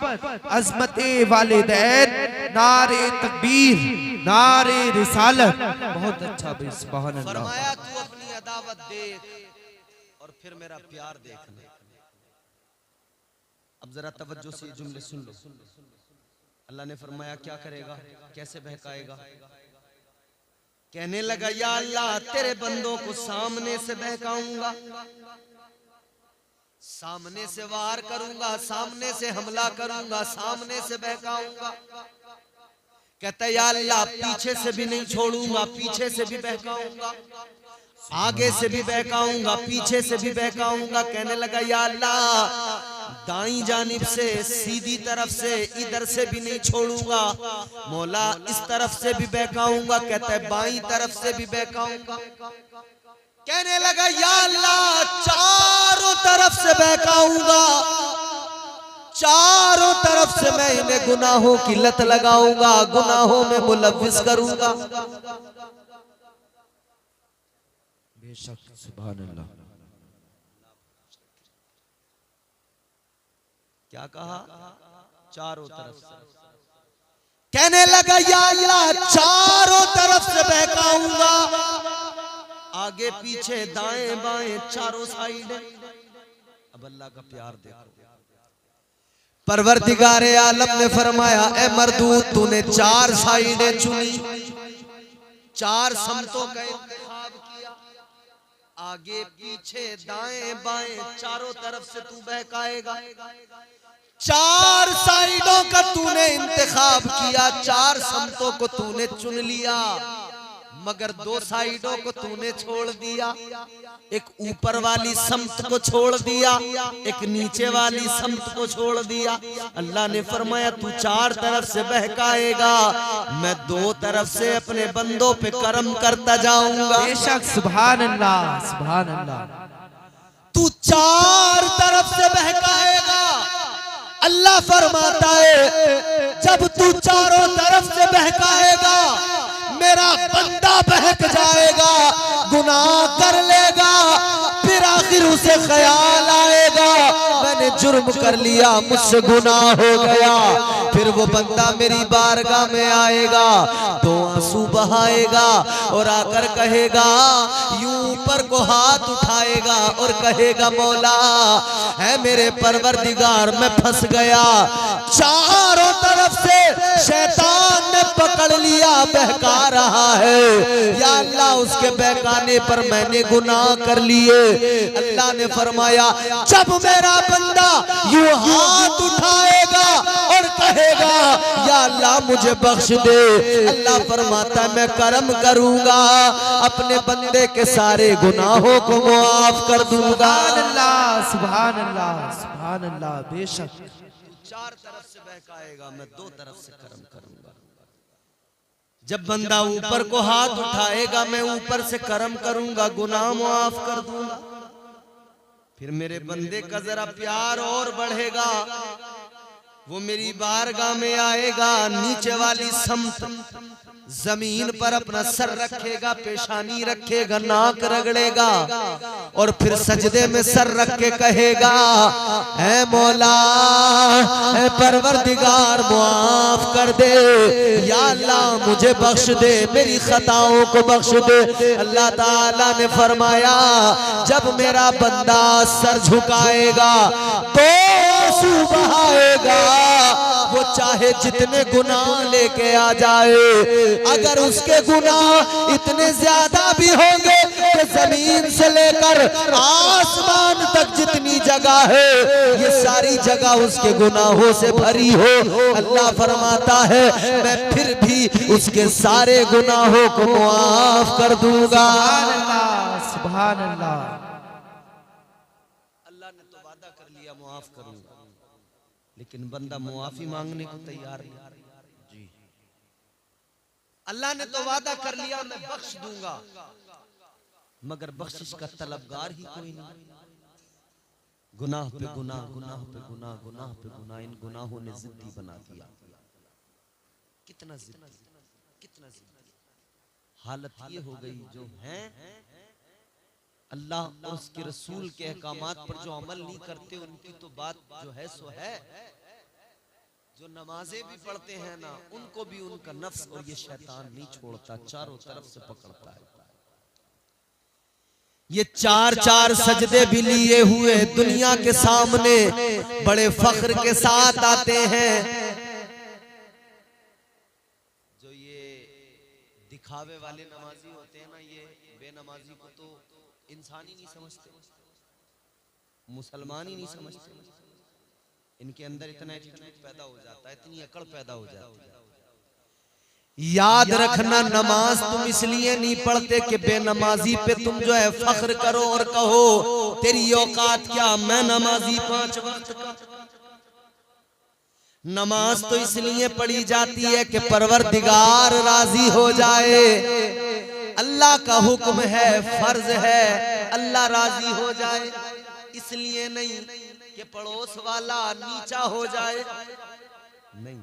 अजमते वालिदैन, नारे तकबीर, नारे रिसालत। बहुत अच्छा भाई, सुभान अल्लाह। फरमाया तू अपनी अदावत देख और फिर मेरा प्यार देखना। अब जरा तवज्जो से जुमले सुन लो। अल्लाह ने फरमाया क्या करेगा, कैसे बहकाएगा? कहने लगा या अल्लाह तेरे बंदों को सामने से बहकाऊंगा, सामने से वार करूंगा, सामने से हमला करूंगा, सामने से बहकाऊंगा। कहता या अल्लाह पीछे से भी नहीं छोड़ूंगा, पीछे से भी बहकाऊंगा, आगे से भी बहकाऊंगा, पीछे से भी बहकाऊंगा। कहने लगा या अल्लाह दाईं जानिब से, सीधी तरफ से, इधर से भी नहीं छोड़ूंगा मौला, इस तरफ से भी बहकाऊंगा। कहता है बाईं तरफ से भी बहकाऊंगा। कहने लगा या अल्लाह चारों तरफ से बहकाऊंगा, चारों तरफ से मैं इन्हें गुनाहों की लत लगाऊंगा, गुनाहों में मुलव्विस करूंगा। बेशक, सुभान अल्लाह। क्या कहा? चारों तरफ से। कहने लगा या अल्लाह चारों तरफ से बहकाऊंगा, आगे पीछे दाएं बाएं चारों साइड। अब अल्लाह का प्यार देखो। परवरदिगारे आलम ने फरमाया ए मरदूद तूने चार साइडें चुनी, चार समतों का इंतखाब किया, आगे पीछे दाएं बाएं चारों तरफ से तू बहकाएगा। चार साइडों का तूने इंतखाब किया, चार समतों को तूने चुन लिया, मगर दो साइडों को तूने छोड़ दिया। एक ऊपर वाली समत को छोड़ दिया, एक नीचे वाली समत को छोड़ दिया। अल्लाह ने फरमाया तू चार तरफ से बहकाएगा, मैं दो तरफ से अपने बंदों पे करम करता जाऊंगा। बेशक, सुभान अल्लाह, सुभान अल्लाह। तू चार तरफ से बहकाएगा, अल्लाह फरमाता है जब तू चारों तरफ से बहकाएगा मेरा बंदा बहक जाएगा, गुनाह कर लेगा, फिर आखिर उसे ख्याल आएगा मैंने जुर्म कर लिया, मुझसे गुनाह हो गया। फिर वो बंदा मेरी बारगाह में आएगा, दो आंसू बहाएगा और आकर कहेगा, यूं ऊपर को हाथ उठाएगा और कहेगा मौला है मेरे परवरदिगार मैं फंस गया, चारों तरफ से शैतान ने पकड़ लिया, बहका रहा है, या अल्लाह उसके बहकाने पर मैंने गुनाह कर लिए। अल्लाह ने फरमाया जब मेरा बंदा यूं हाथ उठाएगा और कहेगा या अल्लाह मुझे बख्श दे, अल्लाह फरमाता है मैं करम करूंगा, अपने बंदे के सारे गुनाहों को मुआफ कर दूंगा। सुभान अल्लाह, सुभान अल्लाह। बेशक, चार तरफ से बहकाएगा, मैं दो तरफ से करम करूंगा। जब बंदा ऊपर को हाथ उठाएगा मैं ऊपर से करम करूंगा, गुनाह मुआफ कर दूंगा। फिर मेरे बंदे का जरा प्यार और बढ़ेगा, वो मेरी बारगाह में आएगा, नीचे वाली समत जमीन पर अपना सर रखेगा, पेशानी रखेगा, नाक रगड़ेगा और फिर सजदे में सर रख के कहेगा ऐ मौला ऐ परवरदिगार मुआफ कर दे, या अल्लाह मुझे बख्श दे, मेरी खताओं को बख्श दे। अल्लाह ताला ने फरमाया जब मेरा बंदा सर झुकाएगा तो आंसू बहाएगा, वो चाहे जितने गुनाह लेके आ जाए, अगर उसके गुनाह इतने ज्यादा भी होंगे कि जमीन से लेकर आसमान तक जितनी जगह है ये सारी जगह उसके गुनाहों से भरी हो, अल्लाह फरमाता है मैं फिर भी उसके सारे गुनाहों को मुआफ कर दूंगा। सुभान अल्लाह। अल्लाह ने तो वादा कर लिया मुआफ करूंगा, लेकिन बंदा मुआफी मांगने को तैयार नहीं। जी, अल्लाह ने तो वादा कर लिया मैं बख्श दूंगा, मगर बख्शिश का तलबगार ही कोई नहीं। गुनाह पे गुनाह, गुनाह पे गुनाह, गुनाह पे गुनाह, इन गुनाहों ने जिद्दी बना दिया। कितना जिद्दी, कितना जिद्दी। हालत ये हो गई जो है अल्लाह और उसके रसूल के अहकामात पर जो अमल नहीं करते उनकी तो बात जो है सो है, जो नमाजें भी पढ़ते हैं ना उनको भी उनका नफ्स और ये शैतान नहीं छोड़ता, चारों तरफ से पकड़ता है। ये चार चार सजदे भी लिए हुए दुनिया के सामने बड़े फख्र के साथ आते हैं। जो ये दिखावे वाले नमाजी होते हैं ना, ये बेनमाजी को तो इंसान ही नहीं समझते, मुसलमान ही नहीं समझते। इनके अंदर इतना एटीट्यूड पैदा हो जाता है, इतनी अकड़ पैदा हो जाती है। याद रखना नमाज तुम इसलिए नहीं पढ़ते कि बेनमाजी पे तुम जो है फख्र करो और कहो तेरी औकात क्या, मैं नमाजी 5 वक्त का। नमाज तो इसलिए पढ़ी जाती है कि परवरदिगार राजी हो जाए, अल्लाह का हुक्म है, फर्ज है, अल्लाह राजी हो जाए, इसलिए नहीं कि पड़ोस वाला नीचा हो जाए, नहीं,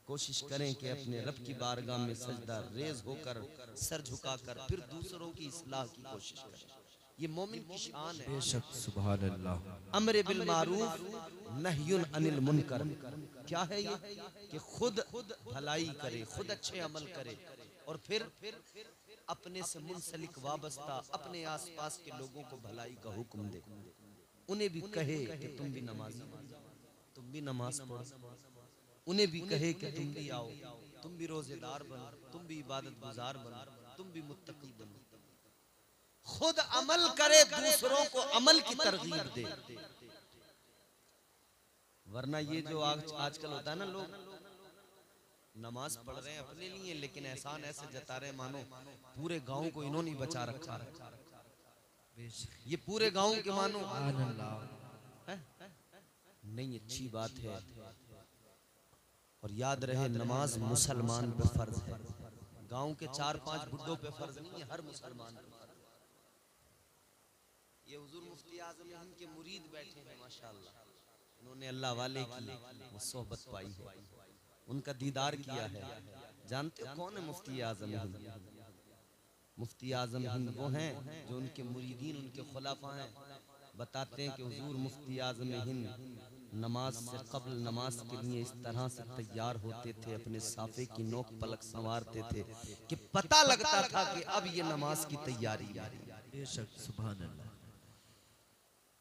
कोशिश करें कि अपने रब की बारगाह में सजदा रेज होकर सर झुकाकर फिर दूसरों की इस्लाह की कोशिश करें। ये मोमिन की शान है। बेशक सुभान अल्लाह। अम्र बिल मारूफ नह्युन अनिल मुनकर, क्या है ये कि खुद भलाई करे, खुद अच्छे अमल करे और फिर अपने से मुंसलिक वाबस्ता अपने आसपास के लोगों को भलाई का हुक्म दे, उन्हें भी कहे कि तुम भी नमाजी बनो, तुम भी नमाज पढ़ो, उन्हें भी कहे कि तुम भी आओ, तुम भी रोजेदार बनो, तुम भी इबादत गुजार बनो, तुम भी मुत्तकी बनो। खुद अमल करे, दूसरों को अमल की तरगीब दे। वरना ये जो आजकल होता है ना, लोग नमाज पढ़ रहे हैं अपने लिए लेकिन एहसान ऐसे जता रहे हैं मानो पूरे गांव को इन्होंने ही बचा रखा है, ये पूरे गांव के मानो है? नहीं, अच्छी बात है। और याद रहे नमाज मुसलमान पे फर्ज है, गांव के 4-5 बुड्ढों पे फर्ज नहीं है, हर मुसलमान पे फर्ज है। ये हुजूर मुफ्ती आजम हिंद के मुरीद बैठे हैं माशाअल्लाह, उन्होंने अल्लाह वाले की वो सोहबत पाई है, उनका दीदार किया है। जानते हो कौन है मुफ्ती आजम हिंद? मुफ्ती आजम हिंद वो हैं जो उनके मुरीदीन, उनके खुलाफा हैं। बताते हैं कि हुजूर मुफ्ती आजम हिंद नमाज से कब्ल नमाज के लिए इस तरह से तैयार होते थे, अपने साफे की नोक पलक संवारते थे कि पता लगता था कि अब ये नमाज की तैयारी है। बेशक सुभान अल्लाह।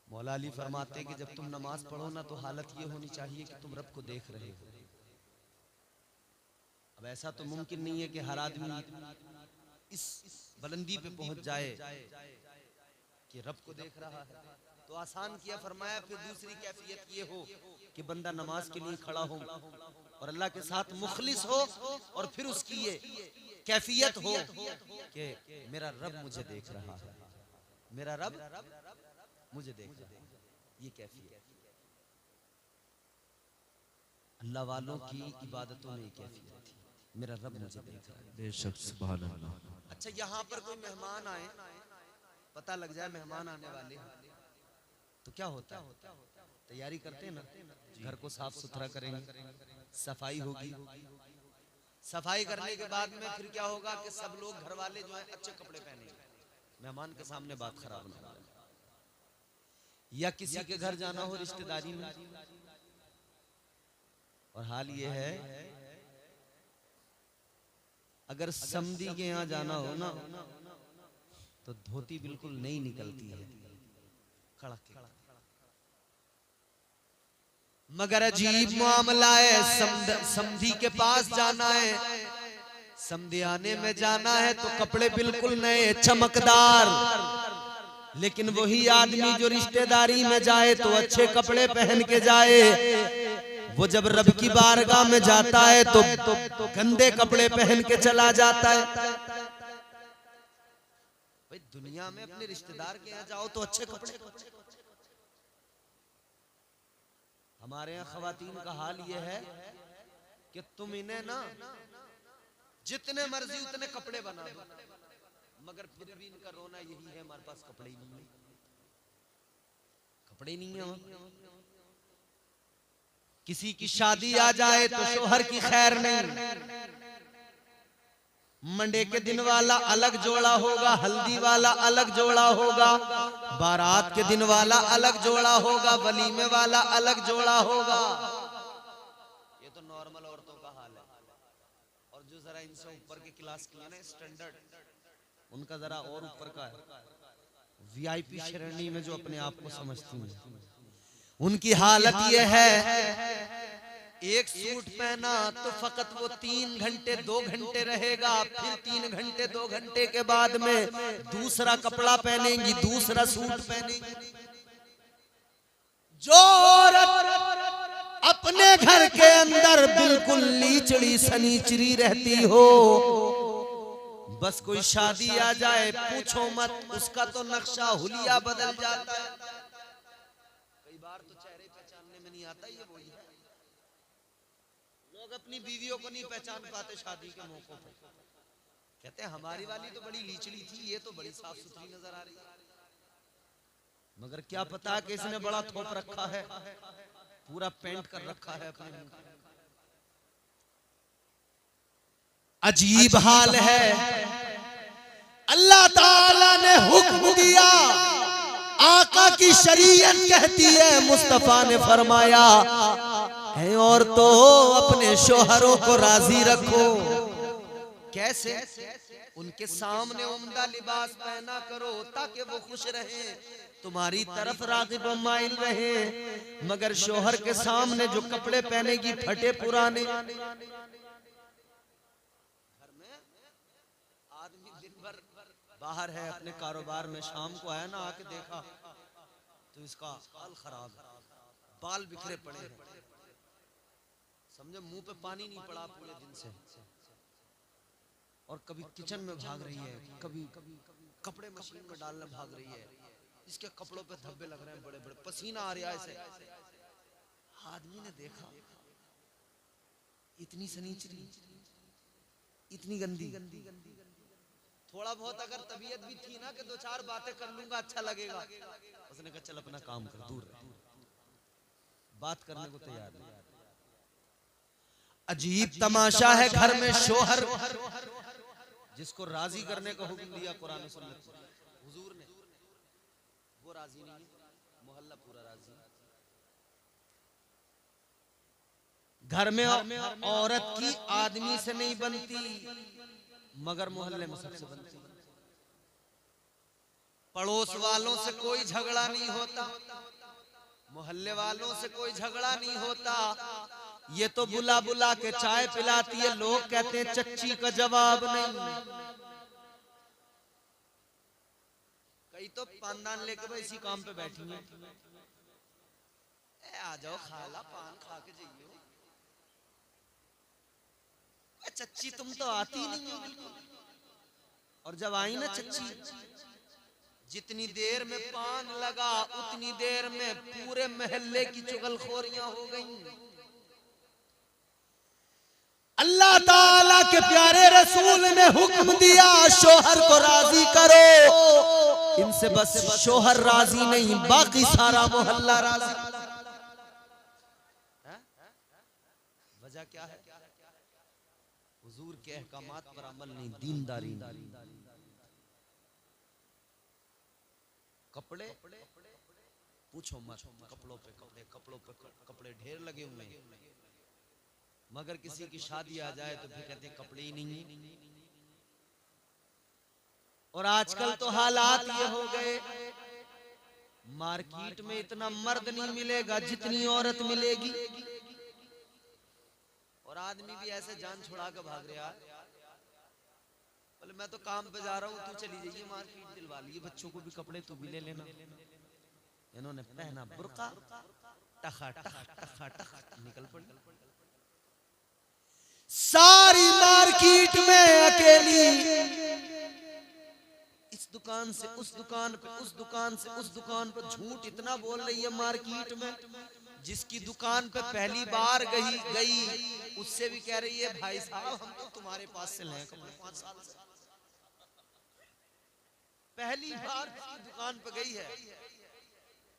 मौला अली फरमाते हैं कि जब तुम नमाज पढ़ो ना तो हालत ये होनी चाहिए कि तुम रब को देख रहे हो। अब ऐसा तो मुमकिन नहीं है कि हर आदमी इस बुलंदी पे पहुंच जाए कि रब को देख रहा है, तो आसान किया फरमाया। फिर दूसरी कैफियत ये हो कि बंदा नमाज के लिए खड़ा हो और अल्लाह के साथ मुखलिस हो, और फिर उसकी ये कैफियत हो कि मेरा रब मुझे देख रहा है, मेरा रब मुझे देख रहा है। ये कैफियत अल्लाह वालों की इबादतों में कैफियत थी, मेरा रब मुझे देख रहा है। बेशक सुभान अल्लाह। अच्छा, यहाँ पर कोई मेहमान आए, पता लग जाए मेहमान आने वाले, तो क्या होता है? तैयारी करते हैं ना, घर को साफ सुथरा करेंगे, सफाई होगी। सफाई करने के बाद में फिर क्या होगा कि सब लोग घर वाले जो है अच्छे कपड़े पहनेंगे, मेहमान के सामने बात खराब ना हो। या किसी के घर जाना हो रिश्तेदारी में, और हाल ये है अगर समधी के यहाँ जाना हो ना तो धोती बिल्कुल नहीं निकलती है, कड़क। मगर अजीब मामला है, समधी के पास जाना है, समधी आने में जाना है तो कपड़े बिल्कुल नए चमकदार, लेकिन वही आदमी जो रिश्तेदारी में जाए तो अच्छे कपड़े पहन के जाए, वो जब रब की बारगाह में जाता है तो गंदे कपड़े पहन के चला जाता है। भाई दुनिया में अपने रिश्तेदार के यहाँ जाओ तो अच्छे कपड़े, हमारे यहाँ खवातीन का हाल ये है कि तुम इन्हें ना जितने मर्जी उतने कपड़े बना दो, मगर फिर भी इनका रोना यही है हमारे पास कपड़े ही नहीं है, कपड़े नहीं है। किसी की शादी आ जाए तो शोहर की खैर नहीं, मंडे के दिन वाला अलग जोड़ा होगा, हल्दी वाला अलग जोड़ा होगा, बारात के दिन वाला अलग जोड़ा होगा, वलीमे वाला अलग जोड़ा होगा। ये तो नॉर्मल औरतों का हाल है, और जो जरा इनसे ऊपर के क्लास की है ना स्टैंडर्ड, उनका जरा और ऊपर का है, वीआईपी श्रेणी में जो अपने आप को समझती हैं, उनकी हालत यह है एक सूट पहना तो फकत वो 3 घंटे 2 घंटे रहेगा, फिर 3 घंटे 2 घंटे के बाद में दूसरा कपड़ा पहनेंगी, दूसरा सूट पहनेंगी। जो औरत अपने घर के अंदर बिल्कुल लीचड़ी सनीचरी रहती हो, बस कोई शादी आ जाए पूछो मत, उसका तो नक्शा हुलिया बदल जाता है। कई बार तो चेहरे पहचानने में नहीं आता, ये वही है। लोग अपनी बीवियों को नहीं पहचान पाते शादी के मौकों पर, कहते हैं हमारी वाली तो बड़ी लीचड़ी थी, ये तो बड़ी साफ सुथरी नजर आ रही है। मगर क्या पता कि इसने बड़ा थोप रखा है, पूरा पेंट कर रखा है अपने मुंह। अजीब हाल है। अल्लाह ताला ने हुक्म दिया, आका की शरीयत कहती है, मुस्तफा ने फरमाया है औरतों अपने शोहरों को राजी रखो। कैसे? उनके सामने उम्दा लिबास पहना करो ताकि वो खुश रहे, तुम्हारी तरफ राग़िब व माइल रहे। मगर शोहर के सामने जो कपड़े पहनेगी फटे पुराने, घर में आदमी दिन भर बाहर है अपने कारोबार में, शाम को आया ना, आके देखा तो इसका हाल खराब, बाल बिखरे पड़े हैं, समझे मुंह पे पानी नहीं पड़ा पूरे दिन से, और कभी किचन में भाग रही है, कभी कपड़े मशीन में डालने भाग रही है, इसके कपड़ों पे धब्बे लग रहे हैं बड़े बड़े, पसीना आ रहा है इसे। आदमी ने देखा इतनी सनीचरी, इतनी गंदी। थोड़ा बहुत अगर तबीयत भी थी ना कि दो चार बातें कर लूंगा अच्छा लगेगा, उसने कहा चल अपना काम कर, दूर रह, बात करने को तैयार नहीं। अजीब तमाशा है, घर में शोहर जिसको राजी करने का हुक्म दिया कुरान सुन्नत हुजूर ने, वो राजी नहीं है, मोहल्ला पूरा राजी। घर में औरत की आदमी से नहीं बनती, मगर मोहल्ले में सबसे बनती। पड़ोस वालों से कोई झगड़ा नहीं होता, मोहल्ले वालों से कोई झगड़ा नहीं होता। ये तो बुला बुला के चाय पिलाती है, लोग कहते हैं चच्ची का जवाब नहीं। कई तो पानदान लेके भाई इसी काम पे बैठी हैं, आ जाओ खाला पान खा के जाइयो, चच्ची तुम तो आती नहीं हो बिल्कुल। और जब आई ना चच्ची, जितनी देर में पान लगा उतनी देर में पूरे मोहल्ले की चुगलखोरियां हो गईं। अल्लाह ताला के प्यारे रसूल ने हुक्म दिया शोहर को राजी करो, इनसे बस शोहर राजी नहीं बाकी सारा मोहल्ला राजी। वजह क्या है? हुजूर के अहकामात पर अमल नहीं, दीनदारी नहीं। कपड़े पूछो मत, कपड़ों पे कपड़े ढेर लगे हुए हैं, मगर किसी की शादी आ जाए तो फिर कहते हैं कपड़े ही नहीं है। और आजकल तो हालात ये हो गए, मार्केट में इतना मर्द नहीं मिलेगा जितनी औरत मिलेगी, और आदमी भी ऐसे जान छुड़ा कर भाग रहा है, बोले मैं तो काम पे जा रहा हूँ, तू चली जाइए मार्केट दिलवा लिए, बच्चों को भी कपड़े तू भी ले लेना। इन्होंने पहना बुर्का, टखा टख टखा टख निकल पड़ी। सारी मार्केट में अकेली, इस दुकान से उस दुकान पे, उस दुकान से उस दुकान पर झूठ इतना बोल रही है मार्केट में, जिसकी दुकान पे पहली बार गई उससे भी कह रही है भाई साहब हम तो तुम्हारे पास से लें कपड़े 5 साल से, पहली बार दुकान पे गई है,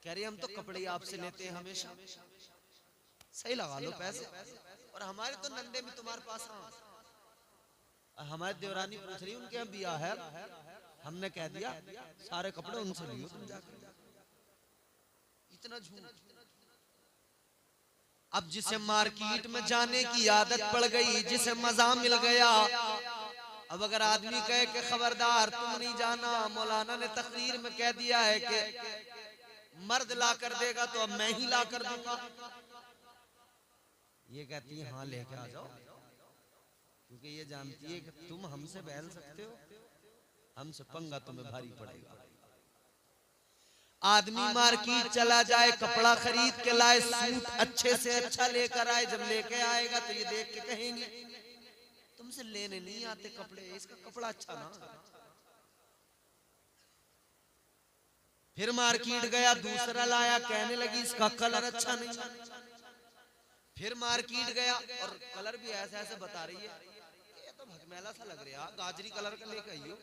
कह रही हम तो कपड़े ही आपसे लेते हैं हमेशा, सही लगा लो पैसे, और हमारे तो नंदे भी तुम्हारे पास। हमारे देवरानी पूछ रही उनके यहाँ बिया है, हमने कह दिया सारे कपड़े उनसे लियो तुम जाकर। इतना झूठ। अब जिसे मार्केट में जाने की आदत पड़ गई, जिसे मजा मिल गया, अब अगर आदमी कहे कि खबरदार तुम नहीं जाना, मौलाना ने तकरीर में कह दिया है कि मर्द ला कर देगा तो अब मैं ही ला कर दूंगा, ये कहती है हाँ लेके आ जाओ, क्योंकि ये जानती है कि तुम हमसे बहल सकते हो, हमसे पंगा तुम्हें भारी पड़ेगा। आदमी मार्केट चला जाए, कपड़ा खरीद के लाए, सूट अच्छे से अच्छा लेकर आए, जब लेके आएगा तो ये देख के कहेंगे तुमसे लेने नहीं आते कपड़े, इसका कपड़ा अच्छा ना। फिर मार्केट गया, दूसरा लाया, कहने लगी इसका कलर अच्छा नहीं। फिर मार्केट गया और कलर भी ऐसा ऐसा बता रही है, ये तो भगमैला सा लग रहा है, गाजरी कलर का लेकर आइयो।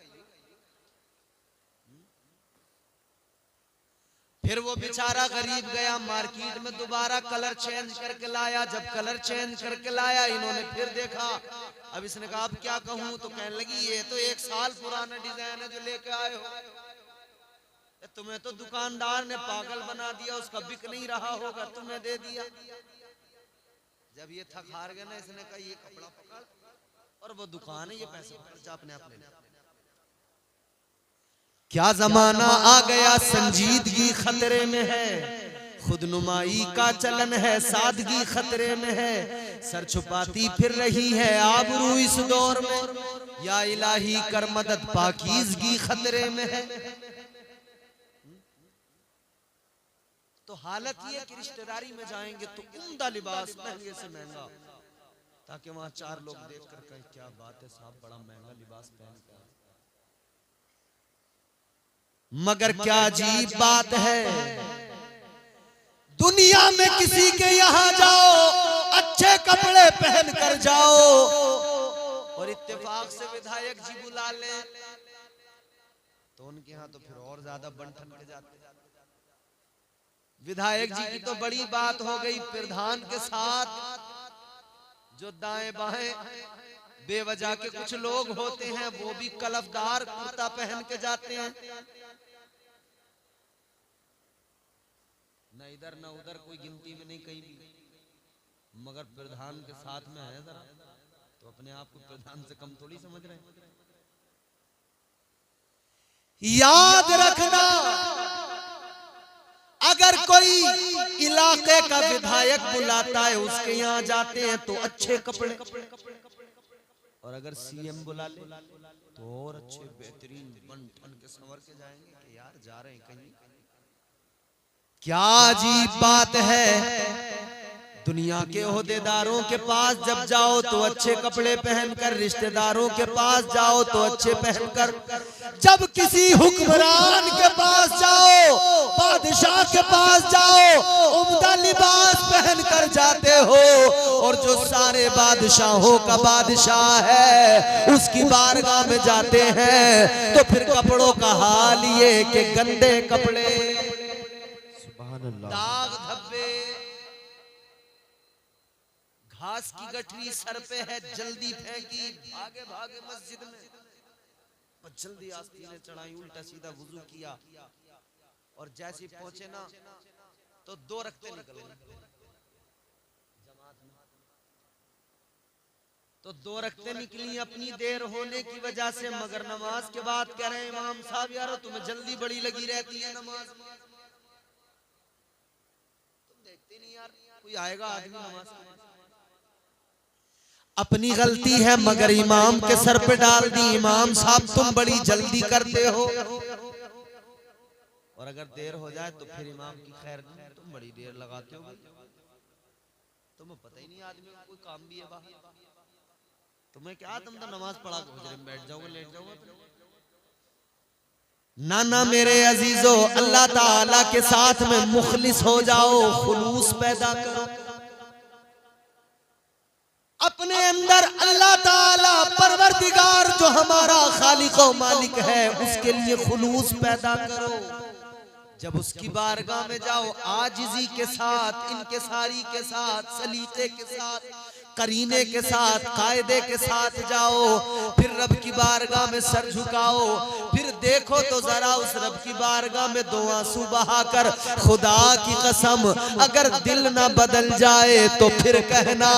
फिर वो बेचारा गरीब गया मार्केट में, दोबारा कलर चेंज करके लाया। जब कलर चेंज करके लाया, इन्होंने फिर देखा। अब इसने कहा अब क्या कहूं, तो कहने लगी ये तो 1 साल पुराना डिजाइन है जो लेके आए हो, तुम्हें तो दुकानदार ने पागल बना दिया, उसका बिक नहीं रहा होगा, तुम्हें दे दिया। जब ये थक हार गया ना, इसने कहा ये कपड़ा पकड़ और वो दुकान है, ये पैसे पकड़ जा अपने आप ले ले। क्या जमाना आ गया, संजीदगी खतरे में है, खुदनुमाई का चलन है, सादगी खतरे में है, सर छुपाती फिर रही है आबरू इस दौर में, या इलाही कर मदद पाकीज़गी खतरे में है। तो हालत ये कि रिश्तेदारी में जाएंगे तो उम्दा लिबास महंगे से महंगा, ताकि वहां 4 लोग देखकर कहें क्या बात है साहब, बड़ा महंगा लिबास पहन कर। मगर क्या अजीब बात है, दुनिया में किसी के यहाँ जाओ, अच्छे कपड़े पहन कर जाओ, और इत्तेफाक से विधायक जी बुला ले तो उनके यहाँ तो फिर और ज्यादा बंठन के जाते। विधायक जी की तो बड़ी बात हो गई, प्रधान के साथ जो दाएं बाएं बेवजह के कुछ लोग होते हैं, वो भी कलफदार कुर्ता पहन के जाते हैं, न इधर न उधर, कोई गिनती में नहीं कहीं भी, मगर प्रधान के साथ में है जरा, तो अपने आप को प्रधान से कम थोड़ी समझ रहे हैं। याद रखना, अगर कोई इलाके का विधायक बुलाता है, उसके यहाँ जाते हैं तो अच्छे कपड़े, और अगर सीएम बुला ले तो और अच्छे बेहतरीन बन ठन के संवर के जाएंगे कि यार जा रहे हैं कहीं। क्या अजीब बात है, दुनिया के ओहदेदारों के पास जब जाओ तो अच्छे कपड़े पहनकर, रिश्तेदारों के पास जाओ तो अच्छे पहनकर, जब किसी हुक्मरान के पास जाओ, बादशाह के पास जाओ, उम्दा लिबास पहनकर जाते हो, और जो सारे बादशाहों का बादशाह है उसकी बारगाह में जाते हैं, तो फिर कपड़ों का हाल ये कि गंदे कपड़े, दाग धब्बे, घास की गठरी सर पे है, जल्दी फेंकी, भागे भागे मस्जिद में, और जल्दी आस्तीनें चढ़ाई, उल्टा सीधा वुजू किया, और जैसे पहुंचे ना तो 2 रखते निकले जमात में, तो 2 रखते निकली अपनी देर होने की वजह से, मगर नमाज के बाद कह रहे हैं इमाम साहब यारो तुम्हें जल्दी बड़ी लगी रहती है नमाज में, तुम देखते नहीं यार कोई आएगा आदमी नमाज के बाद। अपनी गलती है मगर इमाम के सर पे डाल दी, इमाम साहब तुम बड़ी जल्दी करते हो, और अगर देर हो जाए तो फिर इमाम की खैर नहीं, तुम बड़ी देर लगाते हो, तुम्हें पता ही नहीं आदमी को कोई काम भी है बाहर, तुम्हें क्या, तुम तो नमाज पढ़ा के हुजरे में बैठ जाओगे, लेट जाओगे। ना ना मेरे अजीजों, अल्लाह ताला के साथ में मुखलिस हो जाओ, खुलूस पैदा करो, अपने अंदर अल्लाह ताला परवरदिगार जो हमारा खालिक और मालिक है उसके लिए खुलूस पैदा करो। जब उसकी बारगाह में जाओ आजिज़ी के साथ, इनकिसारी के साथ, सलीके के साथ, करीने के साथ, कायदे के साथ जाओ, फिर रब की बारगाह में सर झुकाओ, फिर देखो तो जरा उस रब की बारगाह में 2 आंसू बहाकर, खुदा की कसम अगर दिल ना बदल जाए तो फिर कहना,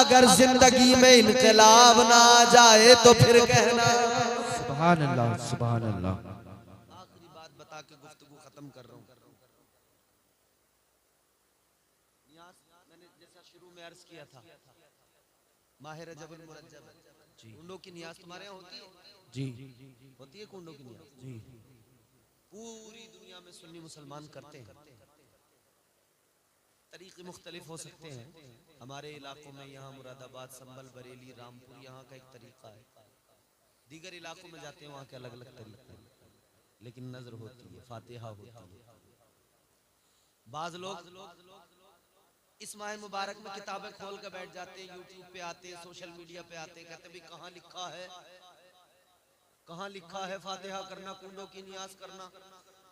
अगर जिंदगी में इनकलाब ना आ जाए तो फिर कहना। सुभान अल्लाह, सुभान अल्लाह। आखिरी बात बता के गुफ्तगू खत्म कर रहा हूँ। मैंने जैसा शुरू में अर्ज किया था, माह रजबुल मुरज्जब, कुंडों की नियाज तुम्हारे यहाँ होती है? जी होती है कुंडों की नियाज? जी। पूरी दुनिया में सुन्नी मुसलमान करते हैं, तरीके मुख्तलिफ हो सकते हैं। हमारे इलाकों में यहाँ मुरादाबाद, संभल, बरेली, रामपुर यहाँ का एक तरीका है, दीगर इलाकों में जाते हैं वहाँ के अलग अलग तरीके हैं, लेकिन नजर होती है, फातिहा होती है। बाज लोग इस माह मुबारक में किताबें खोल कर बैठ जाते हैं, यूट्यूब पे आते हैं, सोशल मीडिया पे आते हैं, कहते हैं कहाँ लिखा है, कहाँ लिखा है फातिहा करना, कुंडों की नियाज करना,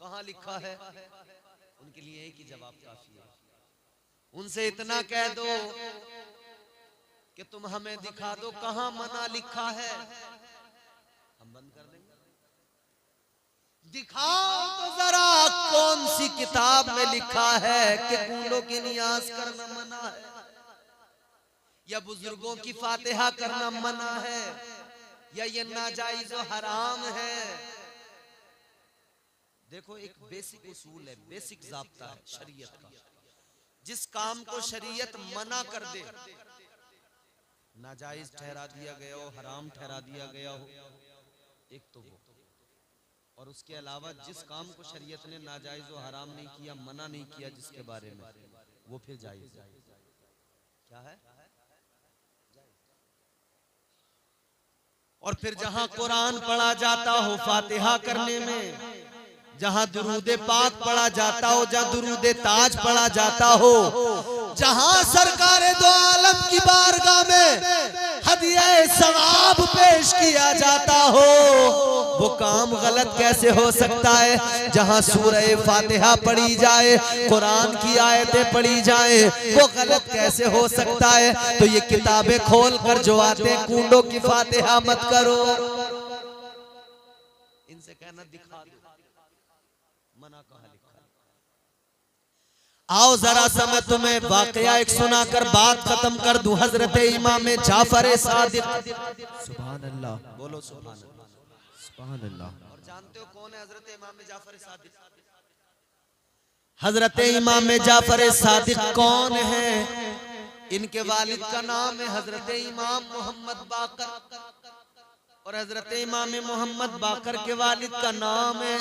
कहाँ लिखा है? उनके लिए एक ही जवाब काफी है। उनसे इतना कह दो कि तुम हमें दिखा दो कहां मना लिखा है, हम बंद कर देंगे। दिखाओ तो जरा कौन सी किताब में लिखा है कि कूलों की नियाज करना मना है, या बुजुर्गों की फातिहा करना मना है, या ये नाजायज और हराम है। देखो एक बेसिक उसूल है, बेसिक ज़ाब्ता है शरीयत का। जिस काम को शरीयत मना कर दे, नाजायज ठहरा दिया गया हो, हराम ठहरा दिया गया हो, एक तो वो, और उसके अलावा जिस काम को शरीयत ने नाजायज और हराम नहीं किया, मना नहीं किया जिसके बारे में, वो फिर जायज है। क्या है? और फिर जहां कुरान पढ़ा जाता हो फातिहा करने में, जहां दुरूद पाक पढ़ा जाता हो, जहां दुरूद ताज पढ़ा जाता हो, जहां सरकार दो आलम की बारगाह में हदिया सवाब पेश किया जाता हो, वो काम गलत कैसे हो सकता है? जहां सूरह फातिहा पढ़ी जाए, कुरान की आयतें पढ़ी जाए, वो गलत कैसे हो सकता है? तो ये किताबें खोल कर जो आते कूंडों की फातिहा मत करो, इनसे कहना दिखा दो मना कहा लिखा। आओ जरा सा मैं तुम्हें वाकया एक सुनाकर बात खत्म कर दूं। हजरत इमाम जाफर सादिक, सुभान अल्लाह, बोलो सुभान अल्लाह, सुभान अल्लाह। और जानते हो कौन है हजरत इमाम जाफर सादिक? हजरत इमाम जाफर सादिक कौन है? इनके वालिद का नाम है हजरत इमाम मोहम्मद बाकर, और हजरत इमाम मोहम्मद बाकर के वालिद का नाम है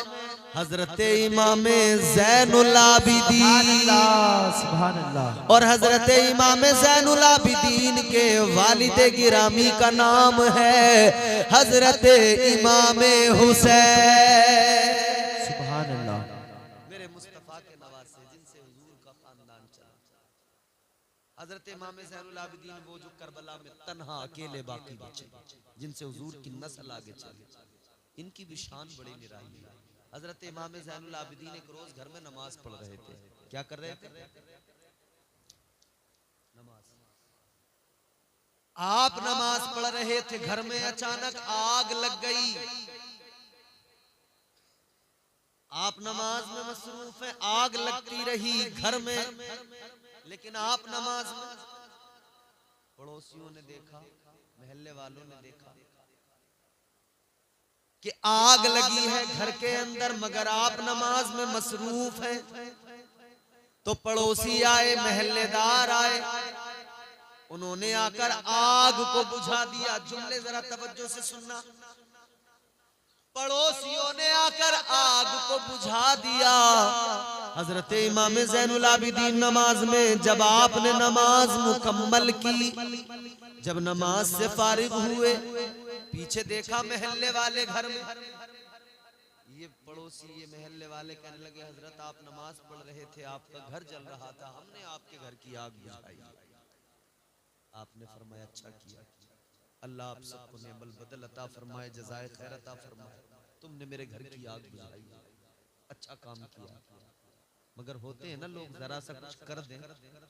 हजरत इमाम ज़ैनुल आबिदीन, सुभान अल्लाह। और हजरत इमाम ज़ैनुल आबिदीन के वालिद गिरामी का नाम है हजरत इमाम हुसैन, सुभान अल्लाह। मेरे मुस्तफा के नवासे जिनसे हुजूर का खानदान चला। हजरत इमाम ज़ैनुल आबिदीन वो जो करबला में तन्हा अकेले बाकी बचे, जिनसे हुजूर की नस्ल आगे चली, इनकी भी शान बड़ी निराली है। हजरत इमाम ज़ैनुल आबिदीन एक रोज घर में नमाज पढ़ रहे थे। क्या कर रहे थे? नमाज। आप नमाज पढ़ रहे थे, घर में अचानक आग लग गई। आप नमाज में मसरूफ है, आग लगती रही घर में, लेकिन आप नमाज में। पड़ोसियों ने देखा, महल्ले वालों ने देखा कि आग लगी है घर के अंदर, मगर आप नमाज में मसरूफ हैं। तो पड़ोसी आए, महल्लेदार आए, उन्होंने आकर आग को बुझा दिया। जुमले जरा तवज्जो से सुनना। पड़ोसियों ने आकर आग को बुझा दिया। हजरत इमाम ज़ैनुल आबिदीन नमाज में, जब आपने नमाज मुकम्मल की, जब नमाज से फारिग हुए, पीछे देखा महल्ले वाले घर में। ये पड़ोसी, ये महल्ले वाले कहने लगे, हजरत आप नमाज पढ़ रहे थे, आपका घर जल रहा था, हमने आपके घर की आग बुझाई। आपने फरमाया अच्छा किया, अल्लाह आप सबको नेमल बदल अता फरमाए, जज़ाए खैर अता फरमाए, तुमने मेरे घर की आग बुझाई, अच्छा काम किया। मगर होते हैं ना लोग, जरा सा कुछ कर दें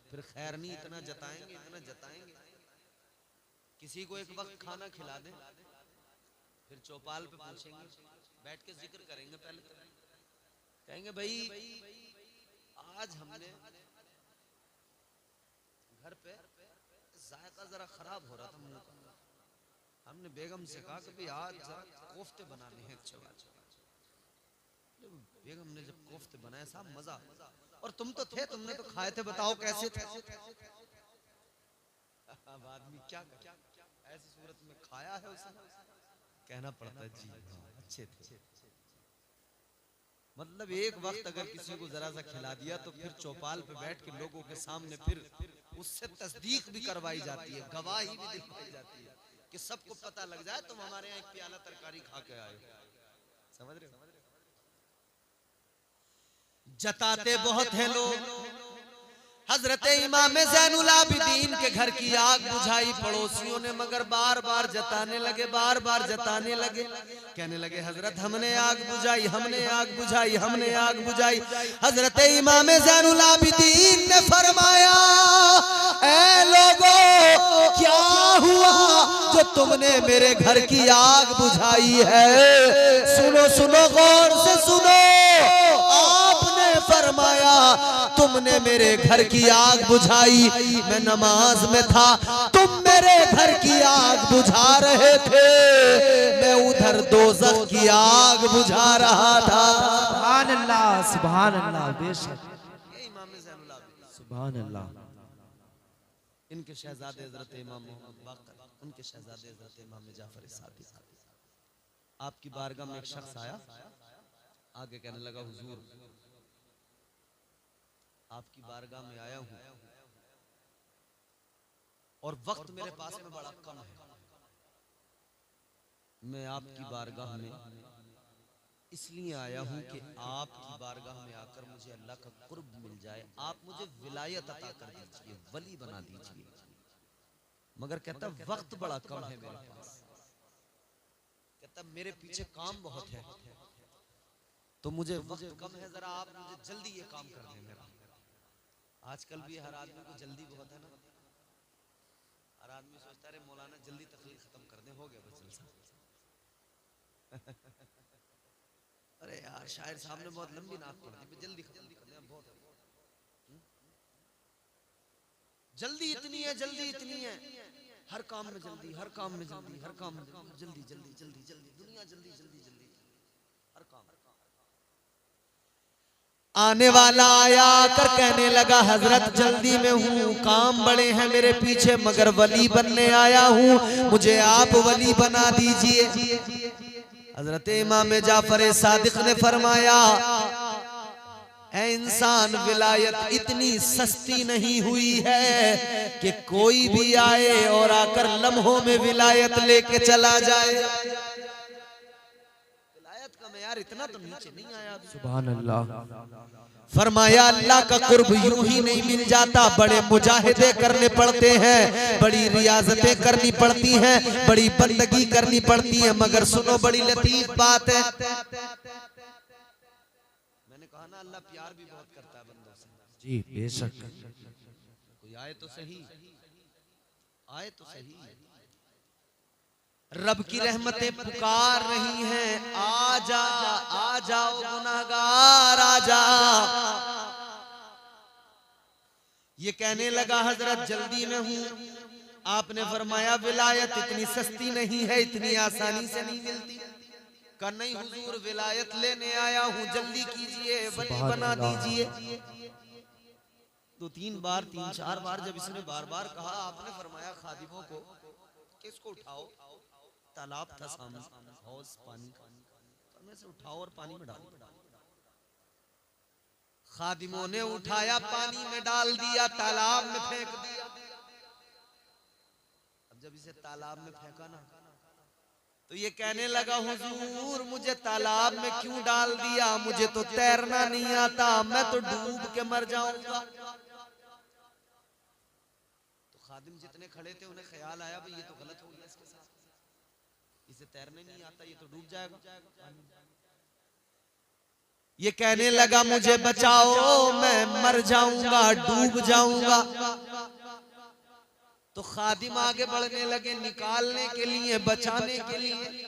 फिर खैर नहीं इतना जताएंगे, इतना जताएंगे। किसी को एक वक्त खाना खिला दें, फिर चौपाल पे पूछेंगे, बैठ के जिक्र करेंगे, पहले तो कहेंगे भाई आज हमने घर पे जायका जरा खराब हो रहा था मुंह का, हमने बेगम से कहा कि भाई आज जरा कोफ्ते बनाने हैं अच्छे वाले। बेगम ने जब कोफ्ते बनाए साहब मजा, और तुम तो थे, तुमने तो खाए थे, बताओ कैसे थे? अब आदमी क्या करे, ऐसी सूरत में खाया है उसने, कहना पड़ता है जी अच्छे थे। मतलब एक वक्त अगर किसी को जरा सा खिला दिया तो फिर चौपाल पे बैठ के लोगों के सामने फिर उससे तस्दीक भी करवाई जाती है, गवाही भी दिलवाई जाती है कि सबको पता लग जाए तुम हमारे यहाँ एक प्याला तरकारी खा के आए हो। समझ रहे हो? जताते बहुत हैं लोग। हजरत इमाम ज़ैनुल आबिदीन के घर की आग बुझाई पड़ोसियों ने, मगर बार बार जताने लगे, बार बार जताने लगे, कहने लगे हजरत हमने आग बुझाई, हमने आग बुझाई, हमने आग बुझाई। हजरत इमाम ज़ैनुल आबिदीन ने फरमाया, ऐ लोगों क्या हुआ जो तुमने मेरे घर की आग बुझाई है? सुनो सुनो, गौर से सुनो। आपने फरमाया तुमने मेरे घर की आग बुझाई, मैं नमाज में था, तुम मेरे घर की आग बुझा रहे थे, मैं उधर दोज़ख की आग बुझा रहा था। सुभान अल्लाह, सुभान अल्लाह, बेशक ये इमाम ज़ैनुल आबिदीन, सुभान अल्लाह। इनके शहजादे हजरत इमाम मोहम्मद बाक़र, उनके शहजादे हजरत इमाम जाफर सादिक, आपकी बारगाह में एक शख्स आया, आगे कहने लगा हुजूर आपकी बारगाह में आया हूं और वक्त मेरे पास में बड़ा कम है, मैं आपकी बारगाह में इसलिए आया हूं कि आपकी बारगाह में आकर मुझे अल्लाह का कुर्ब मिल जाए, आप मुझे विलायत अता कर दीजिए, वली बना दीजिए। मगर कहता वक्त बड़ा कम है मेरे पास, कहता मेरे पीछे काम बहुत है, तो मुझे वक्त कम है, जरा आप मुझे जल्दी ये काम कर दें मेरा। आजकल भी हर आदमी को जल्दी बहुत है ना, हर आदमी सोचता है मौलाना जल्दी तकलीफ खत्म कर दें, हो गया बस जलसा। अरे यार शायर साहब ने बहुत लंबी नात पढ़ दी, जल्दी खत्म कर दें, बहुत जल्दी इतनी है, जल्दी इतनी है, हर काम में जल्दी, हर काम में जल्दी, हर काम में जल्दी, जल्दी जल्दी जल्दी, दुनिया जल्दी जल्दी जल्दी, हर काम। आने वाला आया कर कहने लगा हजरत जल्दी में हूँ, काम बड़े हैं मेरे पीछे, मगर वली बनने आया हूँ, मुझे आप वली बना दीजिए। हजरत इमाम जाफर सादिक ने फरमाया, ऐ इंसान, विलायत इतनी सस्ती नहीं हुई है कि कोई भी आए और आकर लम्हों में विलायत लेके चला जाए। विलायत का मेयार इतना तो नीचे नहीं आया। सुभान अल्लाह। फरमाया अल्लाह का कुर्ब यूं ही नहीं मिल जाता, बड़े मुजाहिदे करने पड़ते हैं, बड़ी रियाजतें करनी पड़ती हैं, बड़ी बंदगी करनी पड़ती है। मगर सुनो बड़ी लतीफ बात है, मैंने कहा ना अल्लाह प्यार भी बहुत करता है बंदों से। जी बेशक। कोई आए तो सही, आए तो सही, रब की रहमतें पुकार रही हैं, आजा आ जाओ गुनाहगार आजा। ये कहने लगा हजरत जल्दी में हूं, आपने फरमाया विलायत इतनी सस्ती नहीं है, इतनी आसानी से नहीं मिलती। कहा नहीं हुजूर विलायत लेने आया हूं, जल्दी कीजिए, वली बना दीजिए। दो तीन बार, तीन चार बार जब इसने बार बार कहा, आपने फरमाया खादिमों को किसको उठाओ, तालाब था सामने, हौज पानी का, में से उठाओ और पानी में डालो। खादिमों ने उठाया, पानी में डाल दिया, तालाब में फेंक दिया। अब जब इसे तालाब में फेंका ना, तो ये कहने लगा हुजूर मुझे तालाब में क्यों डाल दिया, मुझे तो तैरना नहीं आता, मैं तो डूब के मर जाऊंगा। तो खादिम जितने खड़े थे उन्हें ख्याल आया भाई ये तो गलत हो गया इसके साथ, इसे तैरने नहीं आता, ये तो डूब जाएगा। ये कहने लगा मुझे बचाओ, मैं मर जाऊंगा, डूब जाऊंगा। तो खादिम आगे बढ़ने लगे निकालने के लिए, बचाने के लिए।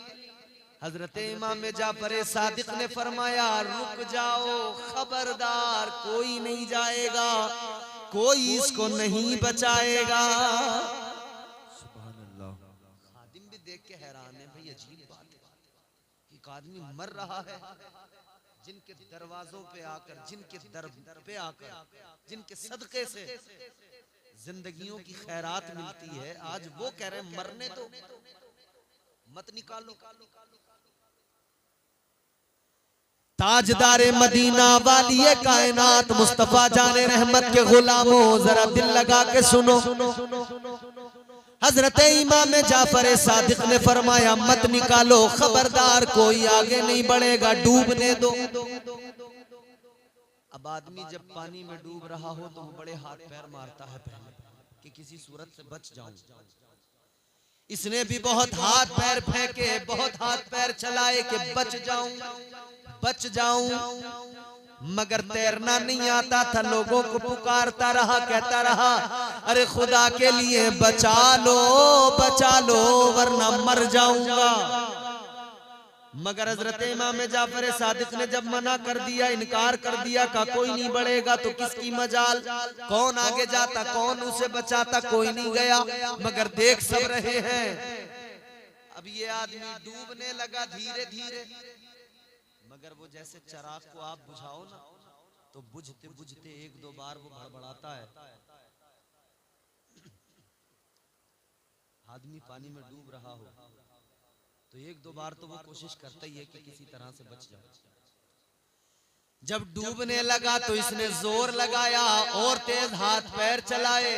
हजरत इमाम जाफर सादिक ने फरमाया रुक जाओ, खबरदार कोई नहीं जाएगा, कोई इसको नहीं बचाएगा। खादिम भी देख के हैरान है, भाई अजीब बात है, एक आदमी मर रहा है, जिनके दरवाजों पे आकर, जिनके दर पे आकर, जिनके सदके से जिंदगियों की खैरात मिलती है, आज वो कह रहे हैं मरने तो मत निकालो। ताजदारे मदीना वालिए कायनात मुस्तफा जाने रहमत के गुलामों, जरा दिल लगा के सुनो। हजरत इमाम जाफर सादिक ने फरमाया मत निकालो, खबरदार कोई आगे नहीं बढ़ेगा, डूबने दो। अब आदमी जब पानी में डूब रहा हो तो वो बड़े हाथ पैर मारता है पहले कि किसी सूरत से बच जाऊं। इसने भी बहुत हाथ पैर फेंके, बहुत हाथ पैर चलाए कि बच जाऊं, मगर तैरना नहीं आता था। लोगों को पुकारता रहा, कहता रहा अरे खुदा के लिए बचा लो वरना मर जाऊंगा। मगर हजरत इमाम जाफर सादिक ने जब मना कर दिया, इनकार कर दिया, का कोई नहीं बढ़ेगा तो किसकी मजाल, कौन आगे जाता, कौन उसे बचाता, कोई नहीं गया। मगर देख सब रहे हैं। अब ये आदमी डूबने लगा धीरे धीरे, मगर वो जैसे चिराग को आप बुझाओ ना तो बुझते बुझते एक दो बार वो भड़बड़ाता है। आदमी पानी में डूब रहा हो तो एक दो बार तो वो कोशिश करता ही है कि किसी तरह से बच जाए। जब डूबने लगा तो इसने जोर लगाया और तेज हाथ पैर चलाए।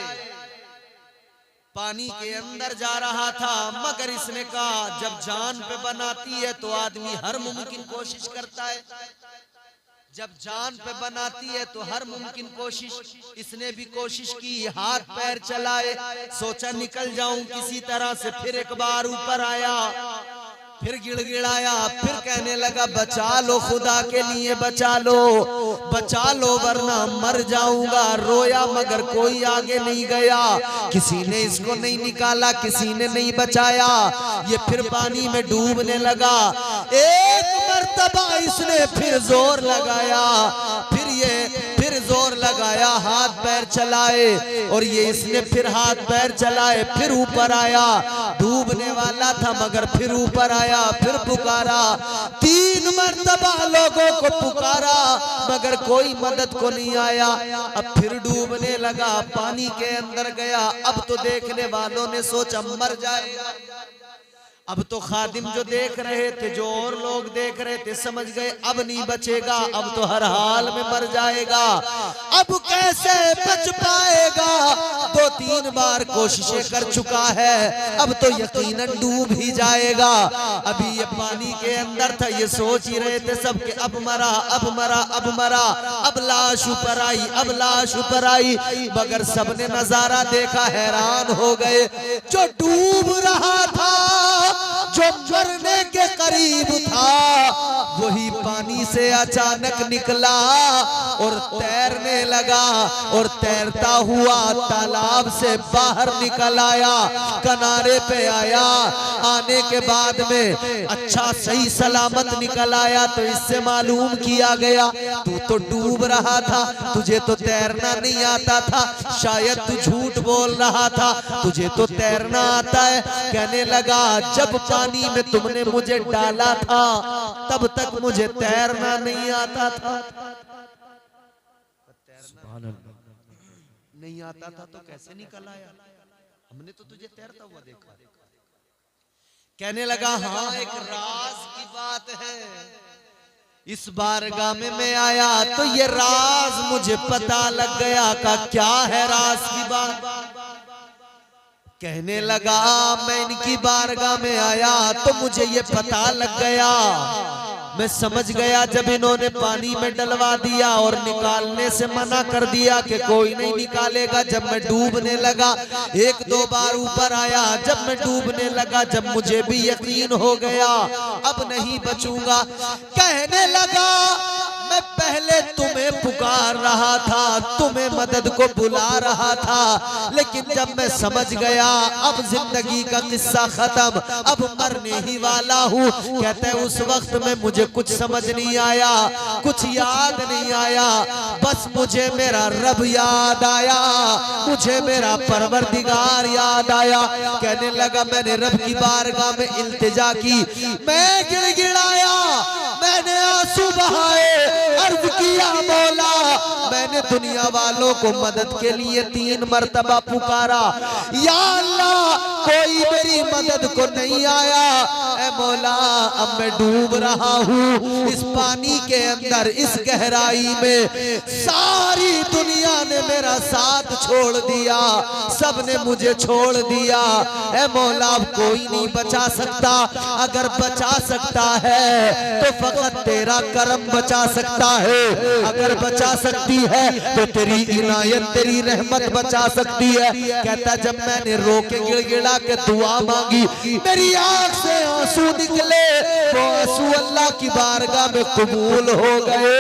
पानी के अंदर जा रहा था, मगर इसने कहा जब जान पे बनाती है तो आदमी हर मुमकिन कोशिश करता है। जब जान पे बनाती है तो हर मुमकिन कोशिश, इसने भी कोशिश की, हाथ पैर चलाए, सोचा निकल जाऊं किसी तरह से। फिर एक बार ऊपर आया, फिर गिड़गिड़ाया, फिर कहने लगा बचा लो खुदा के लिए, बचा लो वरना मर जाऊंगा। रोया मगर कोई आगे नहीं गया, किसी ने इसको नहीं निकाला, किसी ने नहीं बचाया। ये फिर पानी में डूबने लगा। एक मर्तबा इसने फिर जोर लगाया, फिर जोर लगाया, हाथ पैर चलाए, और ये इसने फिर हाथ पैर चलाए, फिर ऊपर आया। डूबने वाला था मगर फिर ऊपर आया, फिर पुकारा। 3 मर्तबा लोगों को पुकारा मगर कोई मदद को नहीं आया। अब फिर डूबने लगा, पानी के अंदर गया। अब तो देखने वालों ने सोचा मर जाएगा। अब तो खादिम जो देख रहे थे, जो और लोग देख रहे थे, समझ गए अब नहीं बचेगा, अब तो हर हाल में मर जाएगा। अब कैसे बच पाएगा? 2-3 बार कोशिशें कर चुका है, अब तो यकीनन डूब ही जाएगा। अभी ये पानी के अंदर था, ये सोच ही रहे थे सब कि अब मरा, अब मरा, अब मरा, अब लाश ऊपर आई, अब लाश ऊपर आई। मगर सबने नजारा देखा, हैरान हो गए। जो डूब रहा था, जो मरने के करीब था, वही पानी से अचानक निकला और तैरने लगा, और तैरता हुआ तालाब से बाहर निकल आया, किनारे पे आया। आने के बाद में अच्छा सही सलामत निकल आया। तो इससे मालूम किया गया तू तो डूब रहा था, तुझे तो तैरना नहीं आता था, शायद तू झूठ बोल रहा था, तुझे तो तैरना आता है। कहने लगा जब पानी में तुमने मुझे डाला था तब तक मुझे तैरना नहीं आता था। नहीं आता था तो कैसे निकल आया? हमने तो तुझे तैरता हुआ देखा। कहने लगा हाँ, एक राज की बात है। इस बारगाह में मैं आया तो ये राज मुझे पता लग गया। का क्या है राज की बात? कहने लगा मैं इनकी बारगाह में आया तो मुझे ये पता लग गया, मैं समझ गया जब इन्होंने पानी में डलवा दिया और निकालने से मना कर दिया कि कोई नहीं निकालेगा। जब मैं डूबने लगा, 1-2 बार ऊपर आया, जब मैं डूबने लगा, जब मुझे भी यकीन हो गया अब नहीं बचूंगा। कहने लगा मैं पहले तुम्हें पुकार रहा था, तुम्हें मदद को बुला रहा था, लेकिन जब मैं समझ गया अब जिंदगी का किस्सा खत्म, अब मरने ही वाला हूँ। कहते हैं उस वक्त में मुझे कुछ समझ नहीं आया, कुछ याद नहीं आया, बस मुझे मेरा रब याद आया, मुझे मेरा परवरदिगार याद आया। कहने लगा मैंने रब की बारगाह में इल्तिजा की, मैं गिड़गिड़ाया, मैंने आंसू बहाए, अर्ज किया मौला मैं मैंने दुनिया वालों को मदद के लिए 3 मर्तबा पुकारा, या अल्लाह कोई मेरी मदद को नहीं आया। ऐ मौला अब मैं डूब रहा हूँ इस पानी के अंदर, इस गहराई में। सारी दुनिया ने मेरा साथ छोड़ दिया, सबने मुझे छोड़ दिया। ऐ मौला अब कोई नहीं बचा सकता, अगर बचा सकता है तो फकत तेरा करम बचा सकता है, अगर बचा सकती है तो तेरी इनायत तेरी रहमत बचा सकती है। कहता जब मैंने रो के गिड़गिड़ा के दुआ मांगी, मेरी आंख से आंसू निकले, वो आंसू अल्लाह की बारगाह में कबूल हो गए।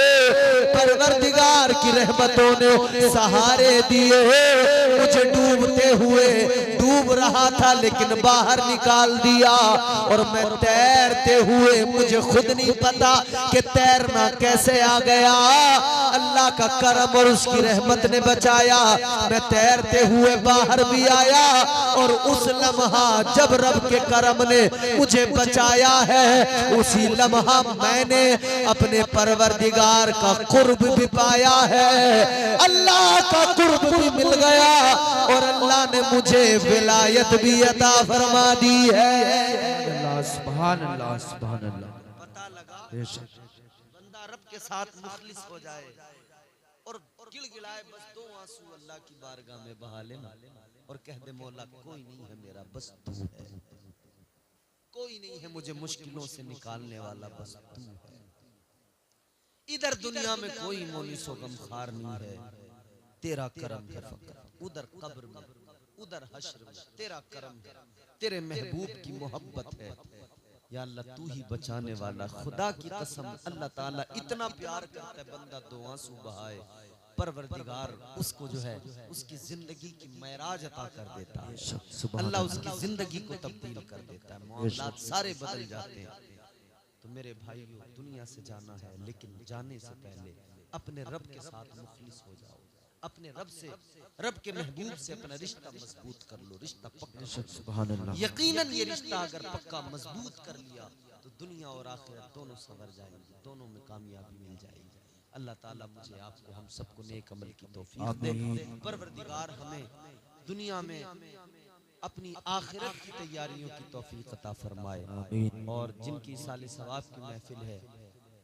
परवरदिगार की रहमतों ने सहारे दिए, मुझे डूबते हुए, डूब रहा था लेकिन बाहर निकाल दिया, और मैं तैरते हुए मुझे खुद नहीं पता कि तैरना कैसे आ गया। अल्लाह का करम और उसकी रहमत ने बचाया, मैं तैरते हुए बाहर भी आया। और उस लम्हा जब रब के करम ने मुझे बचाया है, उसी लम्हा मैंने अपने परवरदिगार का कुर्ब भी पाया है, अल्लाह का कुर्ब भी मिल गया, और अल्लाह ने मुझे विलायत भी अता फरमा दी है। सुभान अल्लाह सुभान अल्लाह। पता लगा बंदा रब के साथ मुखलिस हो जाए और गिड़गिड़ाए, बस 2 आंसू अल्लाह की बारगाह में बहा ले और कह दे मौला कोई नहीं है मेरा, बस तू है, कोई नहीं है मुझे मुश्किलों से निकालने वाला, बस तू है। इधर दुनिया में कोई मोनिस व गमखार नहीं है, तेरा करम है फकत। उधर कब्र में, उधर हश्र में तेरा करम है, तेरे महबूब की मोहब्बत है। या अल्लाह तू ही बचाने वाला। खुदा की कसम अल्लाह ताला इतना प्यार करता है, बंदा 2 आंसू बहाए, परवरदिगार उसको जो है उसकी जिंदगी की महराज अता कर देता है। अल्लाह उसकी जिंदगी को तब्दील कर देता है, मामलात सारे बदल जाते हैं। तो मेरे भाइयों दुनिया से जाना है, लेकिन जाने से पहले अपने रब के साथ मुखलिस हो जाओ, अपने रब से, रब के महबूब से अपना रिश्ता मजबूत कर लो, रिश्ता पक्का। सुभान अल्लाह। यकीनन ये रिश्ता अगर पक्का मजबूत कर लिया तो दुनिया और आखिरत दोनों संवर जाएंगी, दोनों में कामयाबी मिल जाएगी। अल्लाह ताला मुझे आपको हम सबको नेक अमल की तौफीक दे। परवरदिगार हमें दुनिया में अपनी आखिरत की तैयारियों की तौफीक अता फरमाए, और जिनकी साले सवाब की महफिल है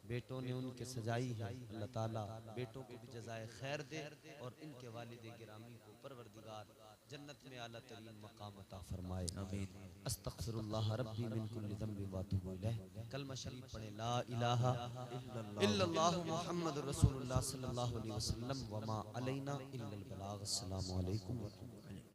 बेटों ने उनके सजाई है, अल्लाह ताला बेटों को भी जज़ाए खैर दे, और इनके वालिद गिरामी को परवरदिगार जन्नत में आला तरीन मकाम अता फरमाए। आमीन। अस्तगफिरुल्लाह रब्बी मिन कुल्लि ज़ंबि व अतूबु इलैह। कलमा शरीफ पढ़े, ला इलाहा इल्लल्लाहु मुहम्मदुर रसूलुल्लाह सल्लल्लाहु अलैहि वसल्लम व मा अलैना इल्लल बलाग। अस्सलामु अलैकुम।